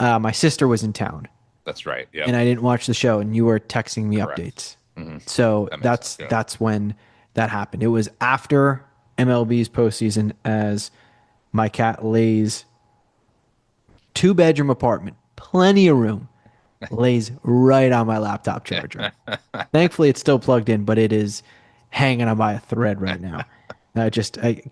my sister was in town. That's right. Yeah. And I didn't watch the show, and you were texting me updates. Mm-hmm. So that's when that happened. It was after MLB's postseason, as my cat lays 2-bedroom apartment, plenty of room, lays right on my laptop charger. Thankfully, it's still plugged in, but it is hanging on by a thread right now. I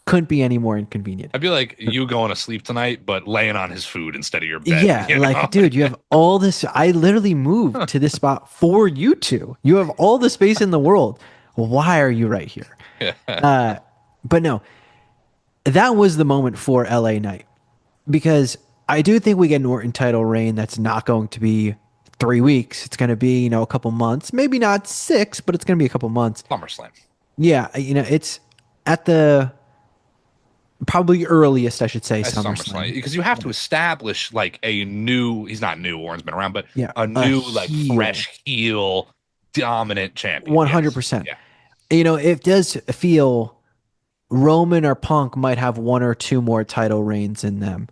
couldn't be any more inconvenient. I'd be like you going to sleep tonight, but laying on his food instead of your bed. Yeah, dude, you have all this. I literally moved to this spot for you two. You have all the space in the world. Why are you right here? But no, that was the moment for LA Knight because I do think we get an Orton title reign that's not going to be 3 weeks. It's going to be, a couple months, maybe not 6, but it's going to be a couple months. SummerSlam. Yeah, it's at the probably earliest, I should say, At SummerSlam, SummerSlam. because you have to Yeah. establish like a new, he's not new, Warren's been around, but Yeah, a a new, like heel. fresh heel, dominant champion. Yes. 100%. Yeah. It does feel Roman or Punk might have one or two more title reigns in them.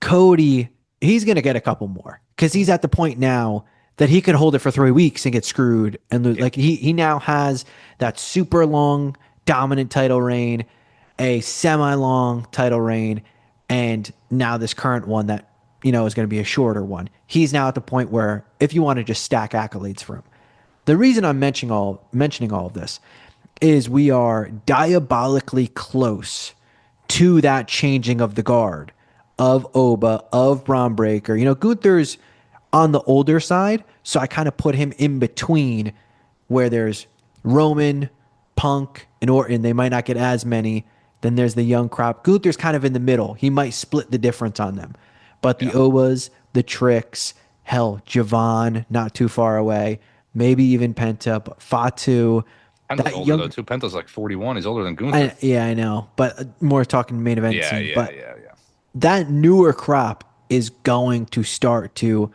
Cody, he's going to get a couple more because he's at the point now that he could hold it for 3 weeks and get screwed and lose. Yeah. Like he now has that super long dominant title reign, a semi long title reign, and now this current one that is going to be a shorter one. He's now at the point where if you want to just stack accolades for him, the reason I'm mentioning all of this is we are diabolically close to that changing of the guard of Oba, of Braun Breaker. Gunther's on the older side, so I kind of put him in between where there's Roman, Punk, and Orton. They might not get as many. Then there's the young crop. Gunther's kind of in the middle. He might split the difference on them. But the Yeah. Obas, the Tricks, hell, Javon, not too far away. Maybe even Penta, but Fatu, Penta's that older though young. too. Penta's like 41. He's older than Gunther. Yeah, I know, but more talking main event Yeah, scene. yeah, But yeah, yeah. that newer crop is going to start to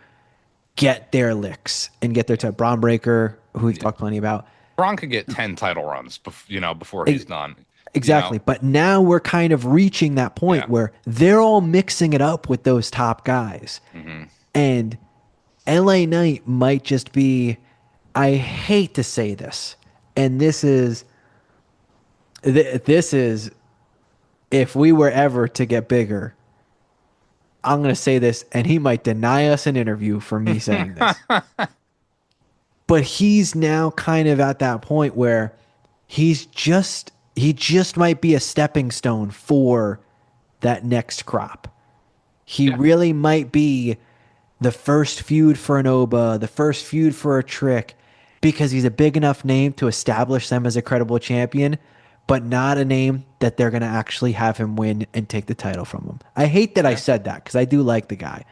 get their licks and get their time. Braun Breaker, who we've talked plenty about. Braun could get 10 title runs, before he's done. You know, Exactly. But now we're kind of reaching that point yeah. where they're all mixing it up with those top guys. Hmm. And LA Knight might just be, I hate to say this, and this is if we were ever to get bigger, I'm going to say this, and he might deny us an interview for me saying this. But he's now kind of at that point where he just might be a stepping stone for that next crop. He Yeah. really might be the first feud for an Oba, the first feud for a Trick, because he's a big enough name to establish them as a credible champion, but not a name that they're going to actually have him win and take the title from him. I hate that I Yeah. said that because I do like the guy,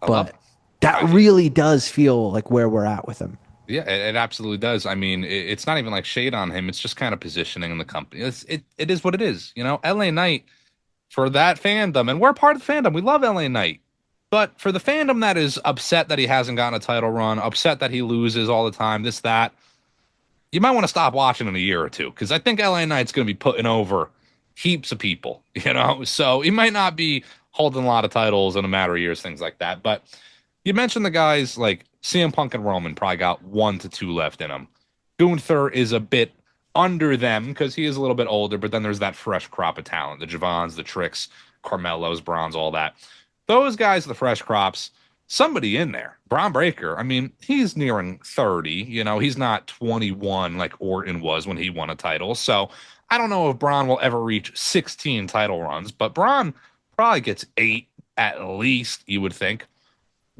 I love but him. that I, really does feel like where we're at with him. Yeah, it absolutely does. I mean, it's not even like shade on him. It's just kind of positioning in the company. It is what it is. LA Knight for that fandom, and we're part of the fandom. We love LA Knight. But for the fandom that is upset that he hasn't gotten a title run, upset that he loses all the time, this, that, you might want to stop watching in a year or two because I think LA Knight's going to be putting over heaps of people, So he might not be holding a lot of titles in a matter of years, things like that. But you mentioned the guys like CM Punk and Roman probably got 1 to 2 left in them. Gunther is a bit under them because he is a little bit older, but then there's that fresh crop of talent, the Javons, the Tricks, Carmelos, Browns, all that. Those guys, the fresh crops, somebody in there. Braun Breaker, I mean, he's nearing 30. He's not 21 like Orton was when he won a title. So I don't know if Braun will ever reach 16 title runs, but Braun probably gets 8 at least, you would think.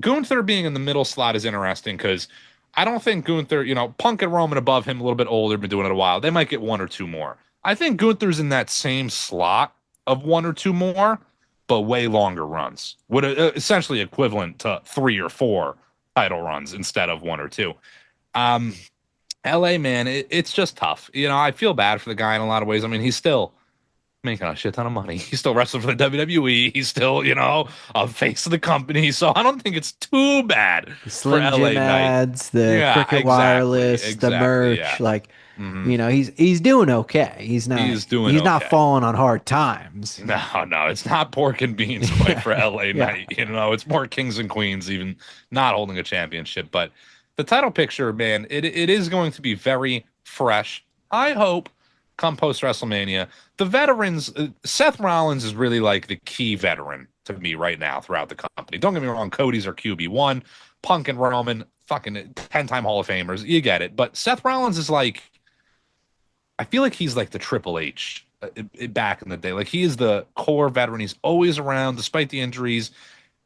Gunther being in the middle slot is interesting because I don't think Gunther, Punk and Roman above him, a little bit older, been doing it a while. They might get 1 or 2 more. I think Gunther's in that same slot of 1 or 2 more, but way longer runs. Would essentially equivalent to 3 or 4 title runs instead of 1 or 2. Um, LA, man, it's just tough. I feel bad for the guy in a lot of ways. I mean, he's still making a shit ton of money. He's still wrestling for the WWE. He's still, a face of the company. So I don't think it's too bad The for Slim LA Jim Knight. ads, the Yeah, Cricket exactly. Wireless, the Exactly. merch, Yeah. like Hmm. he's doing okay. He's not He's doing he's not okay. falling on hard times. No, no, it's not pork and beans quite for LA Yeah. Knight. It's more kings and queens, even not holding a championship. But the title picture, man, it is going to be very fresh. I hope come post WrestleMania, the veterans, Seth Rollins is really like the key veteran to me right now throughout the company. Don't get me wrong, Cody's our QB1, Punk and Roman, fucking 10-time Hall of Famers. You get it. But Seth Rollins is like, I feel like he's like the Triple H back in the day. Like he is the core veteran. He's always around despite the injuries.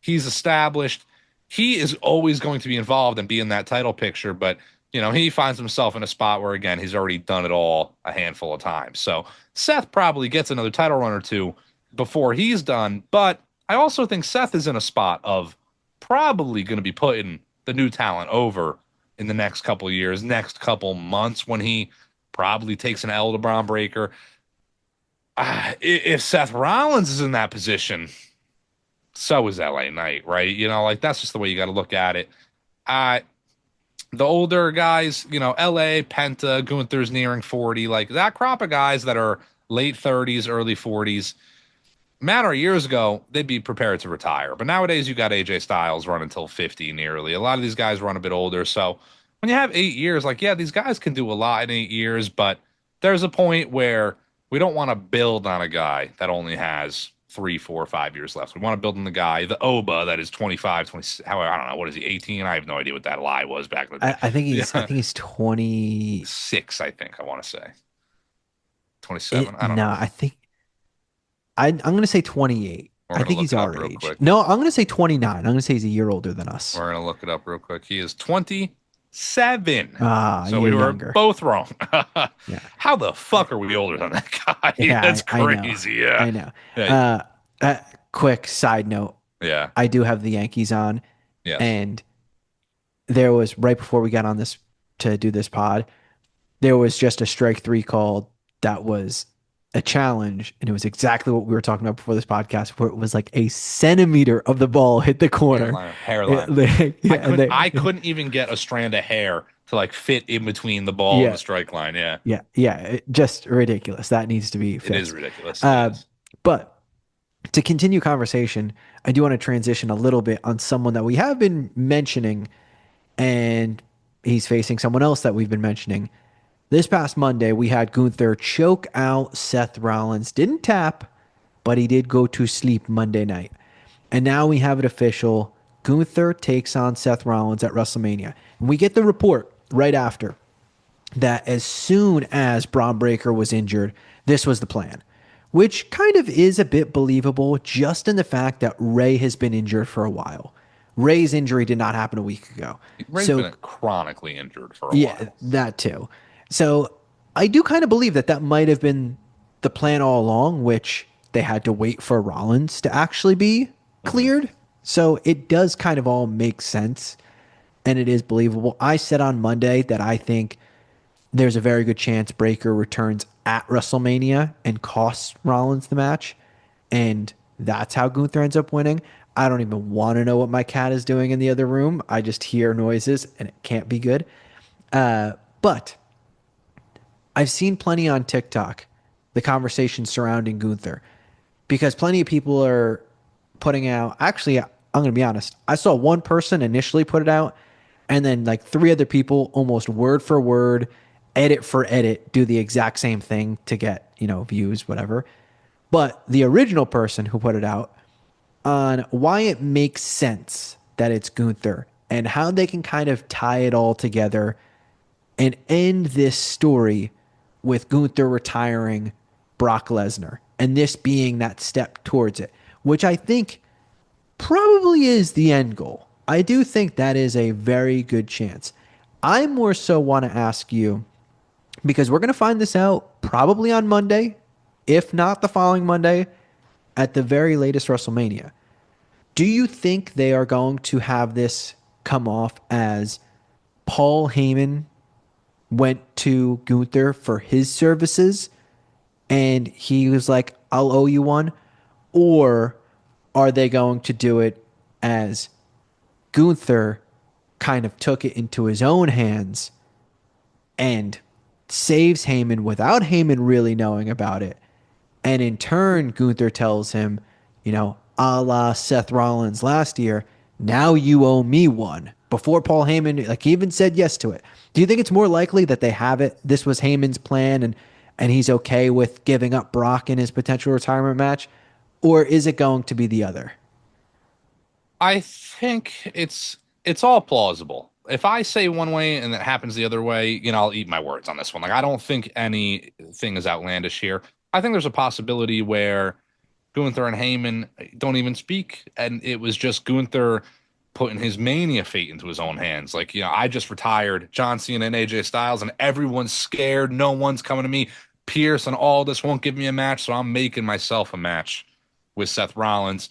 He's established. He is always going to be involved and be in that title picture. But, he finds himself in a spot where, again, he's already done it all a handful of times. So Seth probably gets another title run or two. before he's done. But I also think Seth is in a spot of probably going to be putting the new talent over in the next couple of years, next couple months when he probably takes an L to Braun Breaker. If Seth Rollins is in that position, so is LA Knight, right? Like that's just the way you got to look at it. Uh, the older guys, LA, Penta, Gunther's nearing 40, like that crop of guys that are late 30s, early 40s. Matter of years ago, they'd be prepared to retire. But nowadays, you got AJ Styles running until 50 nearly. A lot of these guys run a bit older. So when you have 8 years, like, yeah, these guys can do a lot in 8 years, but there's a point where we don't want to build on a guy that only has 3, 4, 5 years left. We want to build on the guy, the Oba that is 25, 20, however, I don't know, what is he, 18? I have no idea what that lie was back in the day. I think he's 20. 6, I think, I want to say. 27, I don't No, know. I'm going to say 28. We're I gonna think look he's it up our real age. quick. No, I'm going to say 29. I'm going to say he's a year older than us. We're gonna look it up real quick. He is 27. Ah, So we you're were younger. both wrong. Yeah. How the fuck are we older than that guy? Yeah, That's I know. crazy. Yeah. I know. Yeah. Quick side note. Yeah. I do have the Yankees on, Yes. and there was right before we got on this to do this pod, there was just a strike three called that was a challenge, and it was exactly what we were talking about before this podcast, where it was like a centimeter of the ball hit the corner. Hairline. I couldn't even get a strand of hair to like fit in between the ball and the strike line. Yeah. Yeah, just ridiculous. That needs to be fixed. It is ridiculous. But to continue conversation, I do want to transition a little bit on someone that we have been mentioning, and he's facing someone else that we've been mentioning. This past Monday, we had Gunther choke out Seth Rollins. Didn't tap, but he did go to sleep Monday night. And now we have it official. Gunther takes on Seth Rollins at WrestleMania. And we get the report right after that as soon as Braun Breaker was injured, this was the plan, which kind of is a bit believable just in the fact that Ray has been injured for a while. Ray's injury did not happen a week ago. Ray's been chronically injured for a while. Yeah, that too. So I do kind of believe that that might have been the plan all along, which they had to wait for Rollins to actually be cleared. So it does kind of all make sense, and it is believable. I said on Monday that I think there's a very good chance Breaker returns at WrestleMania and costs Rollins the match, and that's how Gunther ends up winning. I don't even want to know what my cat is doing in the other room. I just hear noises, and it can't be good. But I've seen plenty on TikTok, the conversation surrounding Gunther, because plenty of people are putting out. Actually, I'm going to be honest. I saw one person initially put it out, and then like 3 other people almost word for word, edit for edit, do the exact same thing to get, views, whatever. But the original person who put it out on why it makes sense that it's Gunther and how they can kind of tie it all together and end this story with Gunther retiring Brock Lesnar and this being that step towards it, which I think probably is the end goal. I do think that is a very good chance. I more so want to ask you, because we're going to find this out probably on Monday, if not the following Monday, at the very latest WrestleMania. Do you think they are going to have this come off as Paul Heyman went to Gunther for his services and he was like, I'll owe you one? Or are they going to do it as Gunther kind of took it into his own hands and saves Heyman without Heyman really knowing about it? And in turn, Gunther tells him, a la Seth Rollins last year, now you owe me one. Before Paul Heyman, even said yes to it. Do you think it's more likely that they have it? This was Heyman's plan and he's okay with giving up Brock in his potential retirement match? Or is it going to be the other? I think it's all plausible. If I say one way and it happens the other way, I'll eat my words on this one. I don't think anything is outlandish here. I think there's a possibility where Gunther and Heyman don't even speak, and it was just Gunther putting his Mania fate into his own hands. I just retired John Cena and AJ Styles, and everyone's scared. No one's coming to me. Pierce and Aldis won't give me a match, so I'm making myself a match. with Seth Rollins.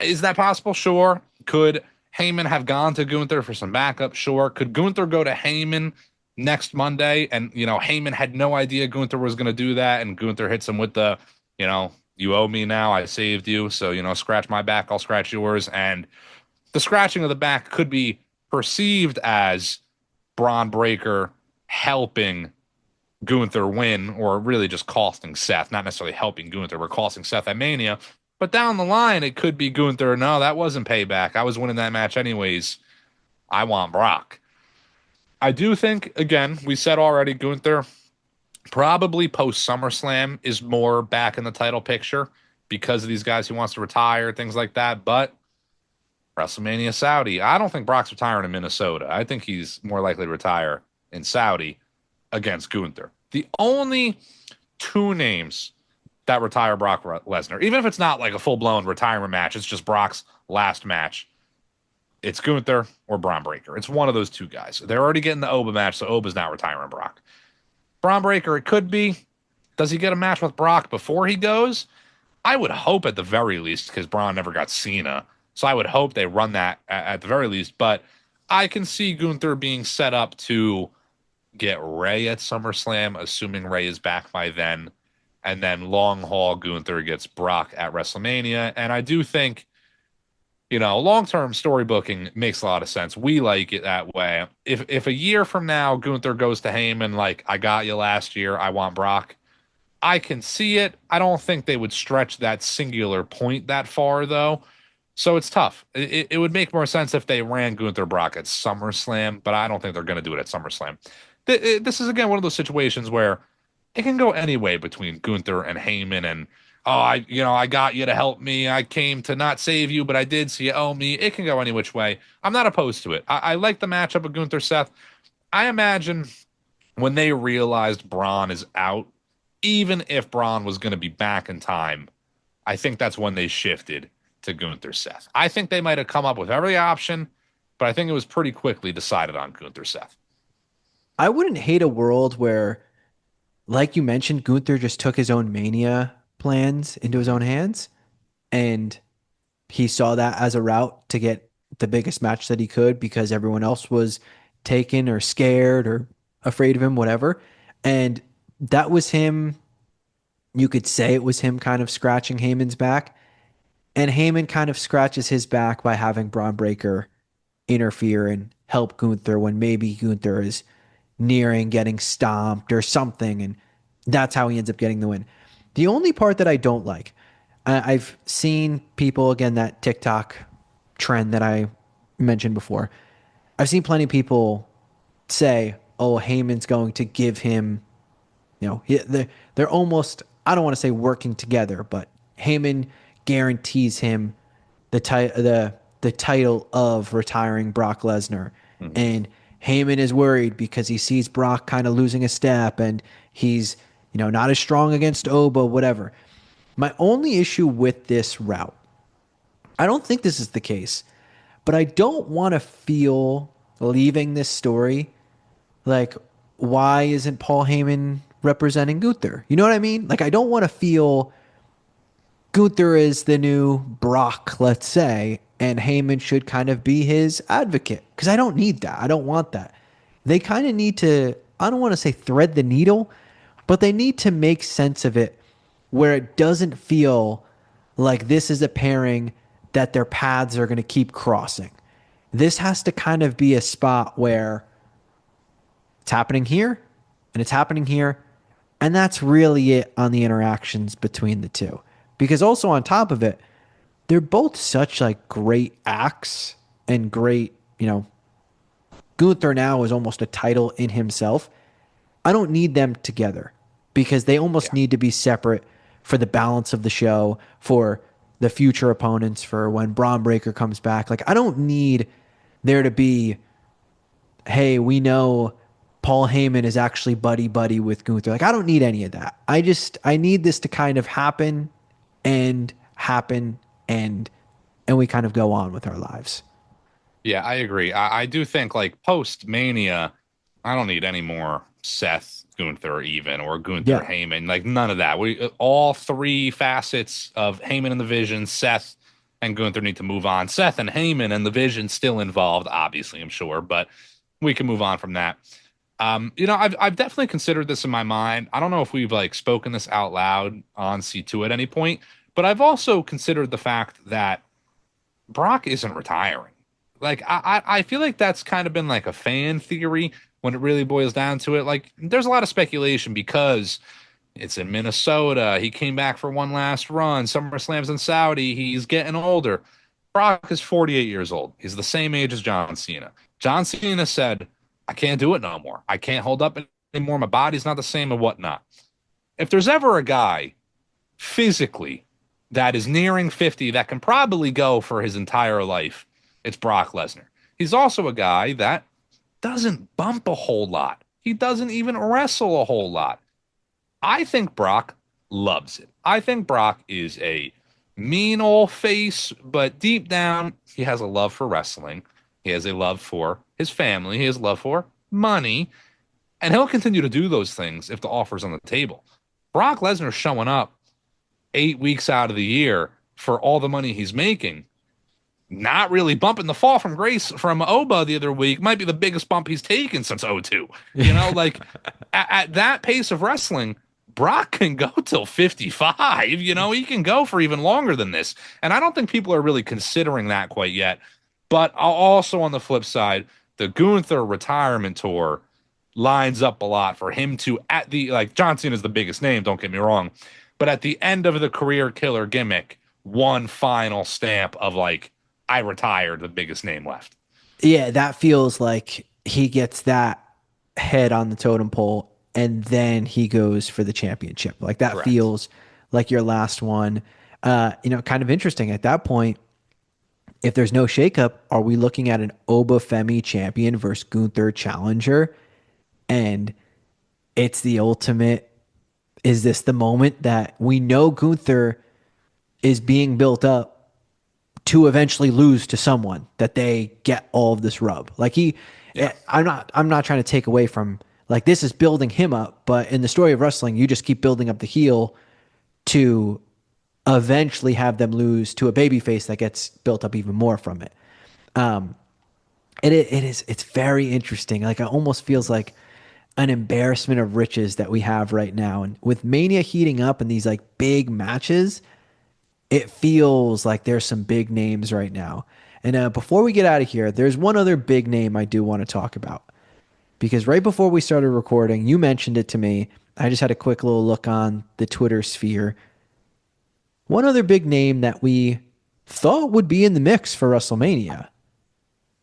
Is that possible? Sure. Could Heyman have gone to Gunther for some backup? Sure. Could Gunther go to Heyman next Monday and, Heyman had no idea Gunther was going to do that and Gunther hits him with the, you owe me now. I saved you. So, scratch my back. I'll scratch yours. And the scratching of the back could be perceived as Braun Breaker helping Gunther win, or really just costing Seth, not necessarily helping Gunther, but costing Seth at Mania. But down the line, it could be Gunther. No, that wasn't payback. I was winning that match anyways. I want Brock. I do think, again, we said already, Gunther probably post SummerSlam is more back in the title picture because of these guys he wants to retire, things like that. But WrestleMania Saudi, I don't think Brock's retiring in Minnesota. I think he's more likely to retire in Saudi against Gunther. The only two names that retire Brock Lesnar, even if it's not like a full-blown retirement match, it's just Brock's last match, it's Gunther or Braun Breaker. It's one of those two guys. They're already getting the Oba match, so Oba's not retiring Brock. Braun Breaker, it could be. Does he get a match with Brock before he goes? I would hope at the very least, because Braun never got Cena. So I would hope they run that at the very least. But I can see Gunther being set up to get Ray at SummerSlam, assuming Ray is back by then. And then long haul Gunther gets Brock at WrestleMania. And I do think, long-term storybooking makes a lot of sense. We like it that way. If a year from now Gunther goes to Heyman like, I got you last year, I want Brock, I can see it. I don't think they would stretch that singular point that far, though. So it's tough. It would make more sense if they ran Gunther Brock at SummerSlam, but I don't think they're going to do it at SummerSlam. This is, again, one of those situations where it can go any way between Gunther and Heyman and, oh, I got you to help me. I came to not save you, but I did, so you owe me. It can go any which way. I'm not opposed to it. I like the matchup of Gunther Seth. I imagine when they realized Braun is out, even if Braun was going to be back in time, I think that's when they shifted to Gunther Seth. I think they might have come up with every option, but I think it was pretty quickly decided on Gunther Seth. I wouldn't hate a world where, like you mentioned, Gunther just took his own Mania plans into his own hands, and he saw that as a route to get the biggest match that he could because everyone else was taken or scared or afraid of him, whatever. And that was him. You could say it was him kind of scratching Heyman's back. And Heyman kind of scratches his back by having Braun Breaker interfere and help Gunther when maybe Gunther is nearing getting stomped or something. And that's how he ends up getting the win. The only part that I don't like, I've seen people, again, that TikTok trend that I mentioned before. I've seen plenty of people say, oh, Heyman's going to give him, they're almost, I don't want to say working together, but Heyman guarantees him the title of retiring Brock Lesnar. Mm-hmm. And Heyman is worried because he sees Brock kind of losing a step and he's, not as strong against Oba, whatever. My only issue with this route, I don't think this is the case, but I don't want to feel leaving this story like, why isn't Paul Heyman representing Gunther? You know what I mean? Like, I don't want to feel Gunther is the new Brock, let's say, and Heyman should kind of be his advocate, because I don't need that. I don't want that. They kind of need to, I don't want to say thread the needle, but they need to make sense of it where it doesn't feel like this is a pairing that their paths are going to keep crossing. This has to kind of be a spot where it's happening here and it's happening here, and that's really it on the interactions between the two. Because also on top of it, they're both such like great acts and great, Gunther now is almost a title in himself. I don't need them together because they almost need to be separate for the balance of the show, for the future opponents, for when Braun Breaker comes back. Like, I don't need there to be, hey, we know Paul Heyman is actually buddy-buddy with Gunther. Like, I don't need any of that. I need this to kind of happen and we kind of go on with our lives. Yeah, I agree. I do think, like, post-Mania, I don't need any more Seth Gunther even or Gunther Yeah. Heyman. Like none of that. We all three facets of Heyman and the Vision, Seth and Gunther need to move on. Seth and Heyman and the Vision still involved, obviously, I'm sure, but we can move on from that. I've definitely considered this in my mind. I don't know if we've like spoken this out loud on C2 at any point, but I've also considered the fact that Brock isn't retiring. Like I feel like that's kind of been like a fan theory when it really boils down to it. Like there's a lot of speculation because it's in Minnesota. He came back for one last run. SummerSlam's in Saudi. He's getting older. Brock is 48 years old. He's the same age as John Cena. John Cena said, I can't do it no more. I can't hold up anymore. My body's not the same and whatnot. If there's ever a guy physically that is nearing 50 that can probably go for his entire life, it's Brock Lesnar. He's also a guy that doesn't bump a whole lot. He doesn't even wrestle a whole lot. I think Brock loves it. I think Brock is a mean old face, but deep down, he has a love for wrestling. He has a love for his family. He has a love for money. And he'll continue to do those things if the offer's on the table. Brock Lesnar showing up 8 weeks out of the year for all the money he's making, not really bumping the fall from grace from Oba the other week, might be the biggest bump he's taken since '02. Like at that pace of wrestling, Brock can go till 55. He can go for even longer than this. And I don't think people are really considering that quite yet. But also on the flip side, the Gunther retirement tour lines up a lot for him to John Cena is the biggest name, don't get me wrong. But at the end of the career killer gimmick, one final stamp of like, I retired, the biggest name left. Yeah, that feels like he gets that head on the totem pole and then he goes for the championship. Like that Correct. feels like your last one. Kind of interesting at that point. If there's no shakeup, are we looking at an Oba Femi champion versus Gunther challenger? And it's the ultimate. Is this the moment that we know Gunther is being built up to eventually lose to someone that they get all of this rub? Like I'm not trying to take away from like this is building him up, but in the story of wrestling, you just keep building up the heel to eventually have them lose to a babyface that gets built up even more from it. It's very interesting. Like it almost feels like an embarrassment of riches that we have right now. And with Mania heating up and these like big matches, it feels like there's some big names right now. And before we get out of here, there's one other big name I do want to talk about. Because right before we started recording, you mentioned it to me. I just had a quick little look on the Twitter sphere. One other big name that we thought would be in the mix for WrestleMania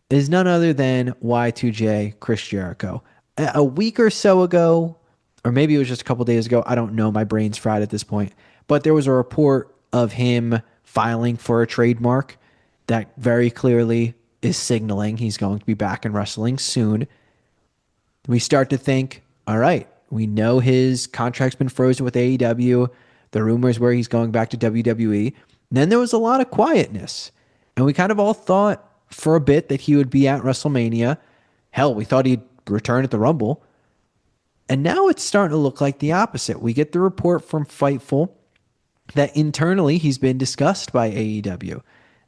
is none other than Y2J Chris Jericho. A week or so ago, or maybe it was just a couple days ago, I don't know, my brain's fried at this point, but there was a report of him filing for a trademark that very clearly is signaling he's going to be back in wrestling soon. We start to think, all right, we know his contract's been frozen with AEW. The rumors where he's going back to WWE. And then there was a lot of quietness. And we kind of all thought for a bit that he would be at WrestleMania. Hell, we thought he'd return at the Rumble. And now it's starting to look like the opposite. We get the report from Fightful that internally he's been discussed by AEW.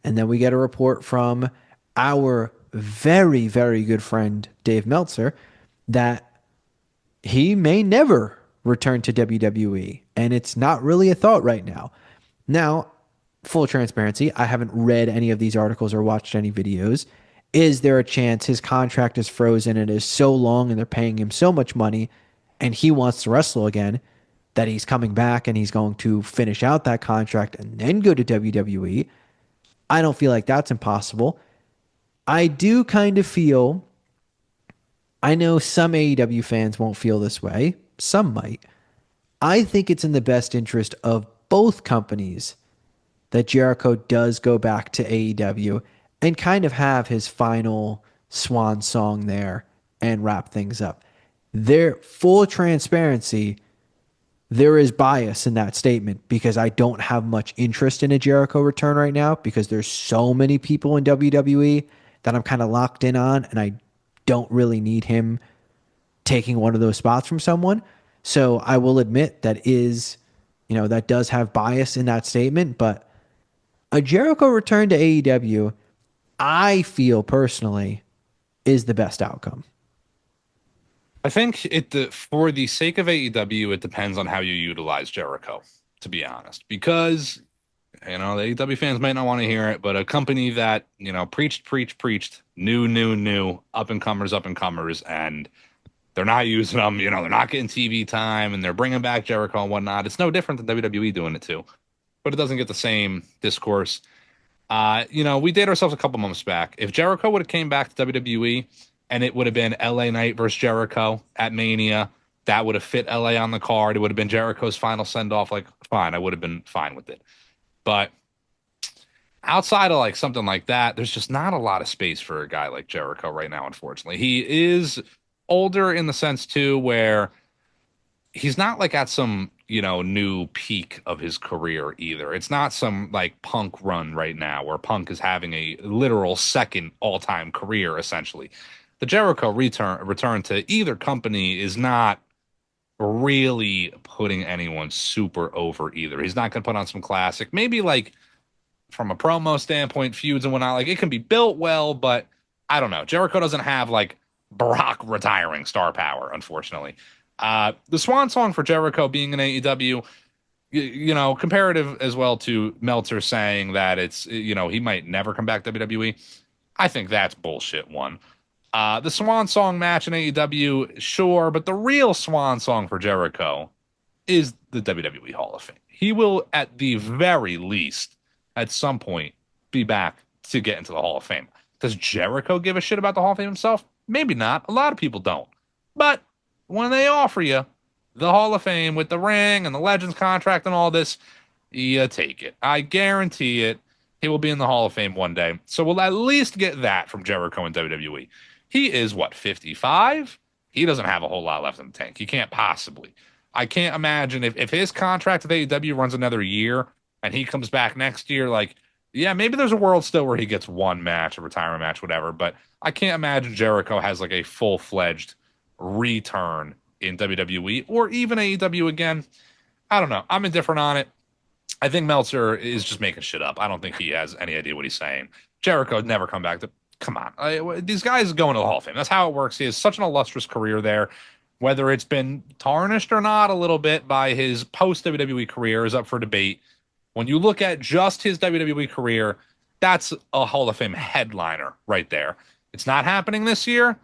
And then we get a report from our very, very good friend, Dave Meltzer, that he may never return to WWE. And it's not really a thought right now. Now, full transparency, I haven't read any of these articles or watched any videos. Is there a chance his contract is frozen and is so long and they're paying him so much money and he wants to wrestle again that he's coming back and he's going to finish out that contract and then go to WWE? I don't feel like that's impossible. I do kind of feel, I know some AEW fans won't feel this way. Some might. I think it's in the best interest of both companies that Jericho does go back to AEW and kind of have his final swan song there and wrap things up. There, full transparency, there is bias in that statement because I don't have much interest in a Jericho return right now because there's so many people in WWE that I'm kind of locked in on and I don't really need him taking one of those spots from someone. So I will admit that is, that does have bias in that statement. But a Jericho return to AEW, I feel personally, is the best outcome. I think for the sake of AEW, it depends on how you utilize Jericho, to be honest, because the AEW fans might not want to hear it, but a company that preached, new, up and comers, and they're not using them. They're not getting TV time, and they're bringing back Jericho and whatnot. It's no different than WWE doing it too, but it doesn't get the same discourse. We did ourselves a couple months back. If Jericho would have came back to WWE and it would have been LA Knight versus Jericho at Mania, that would have fit LA on the card. It would have been Jericho's final send off. Like, fine, I would have been fine with it. But outside of like something like that, there's just not a lot of space for a guy like Jericho right now, unfortunately. He is older in the sense too, where he's not like at some new peak of his career either. It's not some like Punk run right now where Punk is having a literal second all-time career essentially. The Jericho return to either company is not really putting anyone super over either. He's not going to put on some classic, maybe like from a promo standpoint, feuds and whatnot. Like, it can be built well, but I don't know. Jericho doesn't have like Brock retiring star power, unfortunately. The swan song for Jericho being in AEW, comparative as well to Meltzer saying that he might never come back to WWE. I think that's bullshit. One. The swan song match in AEW, sure, but the real swan song for Jericho is the WWE Hall of Fame. He will, at the very least, at some point, be back to get into the Hall of Fame. Does Jericho give a shit about the Hall of Fame himself? Maybe not. A lot of people don't. But when they offer you the Hall of Fame with the ring and the Legends contract and all this, you take it. I guarantee it. He will be in the Hall of Fame one day. So we'll at least get that from Jericho in WWE. He is, what, 55? He doesn't have a whole lot left in the tank. He can't possibly. I can't imagine if his contract with AEW runs another year and he comes back next year, like, yeah, maybe there's a world still where he gets one match, a retirement match, whatever. But I can't imagine Jericho has like a full-fledged return in WWE or even AEW again. I don't know. I'm indifferent on it. I think Meltzer is just making shit up. I don't think he has any idea what he's saying. Jericho would never come back to. Come on. These guys going to the Hall of Fame. That's how it works. He has such an illustrious career there. Whether it's been tarnished or not a little bit by his post WWE career is up for debate. When you look at just his WWE career, that's a Hall of Fame headliner right there. It's not happening this year.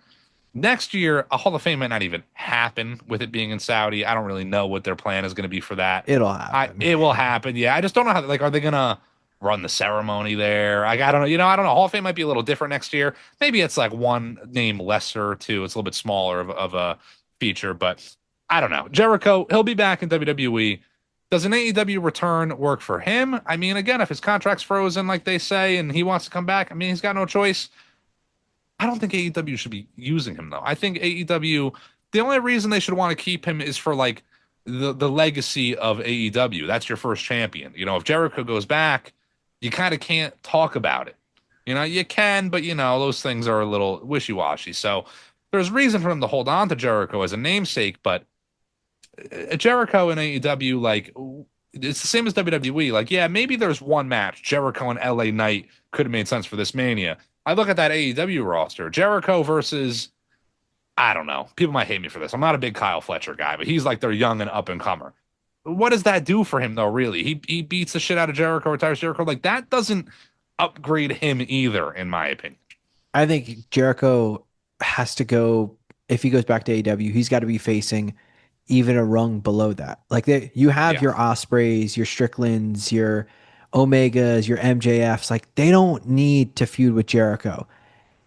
Next year, a Hall of Fame might not even happen with it being in Saudi. I don't really know what their plan is going to be for that. It'll happen. It will happen. Yeah, I just don't know how. Like, are they going to run the ceremony there? I don't know. I don't know. Hall of Fame might be a little different next year. Maybe it's like one name lesser too. It's a little bit smaller of a feature, but I don't know. Jericho, he'll be back in WWE. Does an AEW return work for him? I mean, again, if his contract's frozen, like they say, and he wants to come back, I mean, he's got no choice. I don't think AEW should be using him though. I think AEW, the only reason they should want to keep him is for like the legacy of AEW. That's your first champion. If Jericho goes back, you kind of can't talk about it. You can, but those things are a little wishy-washy. So there's reason for him to hold on to Jericho as a namesake, but Jericho and AEW, like, it's the same as WWE. Like, yeah, maybe there's one match, Jericho and LA Knight could have made sense for this Mania. I look at that AEW roster, Jericho versus, I don't know. People might hate me for this. I'm not a big Kyle Fletcher guy, but he's like their young and up and comer. What does that do for him though? Really, he beats the shit out of Jericho, retires Jericho. Like, that doesn't upgrade him either, in my opinion. I think Jericho has to go, if he goes back to AEW, he's got to be facing even a rung below that. Like, you have your Ospreys, your Stricklands, your Omegas, your MJFs. Like, they don't need to feud with Jericho.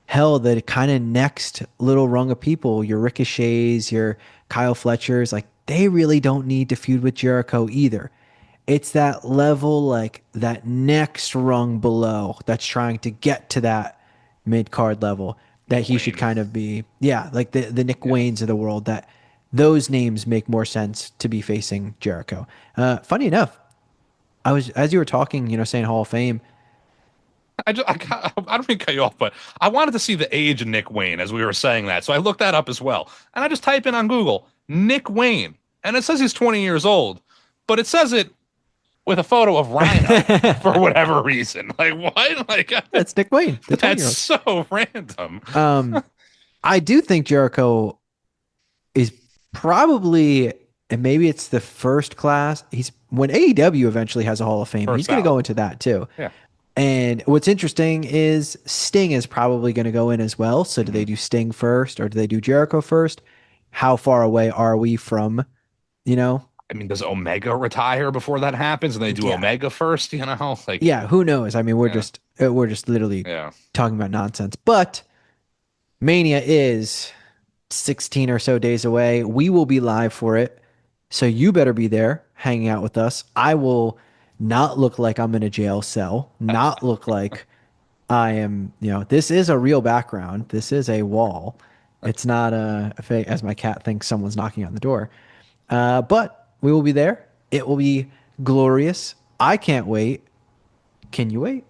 Hell, the kind of next little rung of people, your Ricochets, your Kyle Fletchers, like, they really don't need to feud with Jericho either. It's that level, like that next rung below, that's trying to get to that mid card level that he should kind of be. Yeah, like the Nick Waynes of the world. That those names make more sense to be facing Jericho. Funny enough, I was, as you were talking, saying Hall of Fame. I don't mean to cut you off, but I wanted to see the age of Nick Wayne as we were saying that. So I looked that up as well. And I just type in on Google, Nick Wayne. And it says he's 20 years old, but it says it with a photo of Rhino for whatever reason. Like, what? Like, That's Nick Wayne, the 20 that's year so random. old. I do think Jericho is probably, and maybe it's the first class. He's when AEW eventually has a Hall of Fame, First he's going to go ballot. into that too. Yeah. And what's interesting is Sting is probably going to go in as well. So do they do Sting first or do they do Jericho first? How far away are we from, you know? I mean, does Omega retire before that happens and they do Yeah. Omega first, you know? Like, Yeah, who knows? I mean, yeah, we're just literally yeah. talking about nonsense. But Mania is 16 or so days away. We will be live for it. So you better be there hanging out with us. I will not look like I'm in a jail cell, not look like I am, this is a real background. This is a wall. It's not a fake, as my cat thinks someone's knocking on the door. But we will be there. It will be glorious. I can't wait. Can you wait?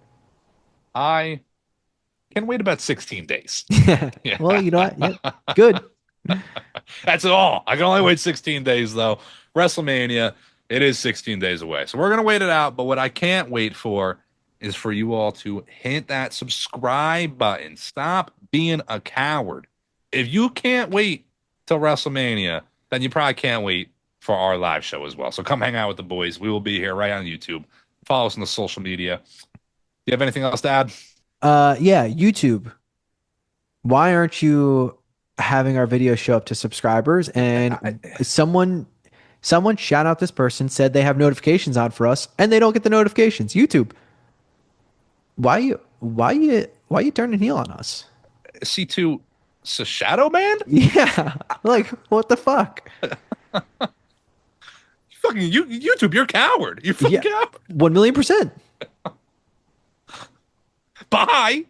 I can wait about 16 days. Yeah. Well, you know what? Yeah, good. That's all. I can only wait 16 days, though. WrestleMania, it is 16 days away. So we're going to wait it out. But what I can't wait for is for you all to hit that subscribe button. Stop being a coward. If you can't wait till WrestleMania, then you probably can't wait for our live show as well. So come hang out with the boys. We will be here right on YouTube. Follow us on the social media. Do you have anything else to add? Yeah, YouTube. Why aren't you having our videos show up to subscribers? And someone shout out this person said they have notifications on for us and they don't get the notifications. YouTube. Why you turning heel on us? C2 Shadow Band? Yeah. Like, what the fuck? Fucking YouTube, you're a coward. You fucking Yeah. coward. 1,000,000%. Bye.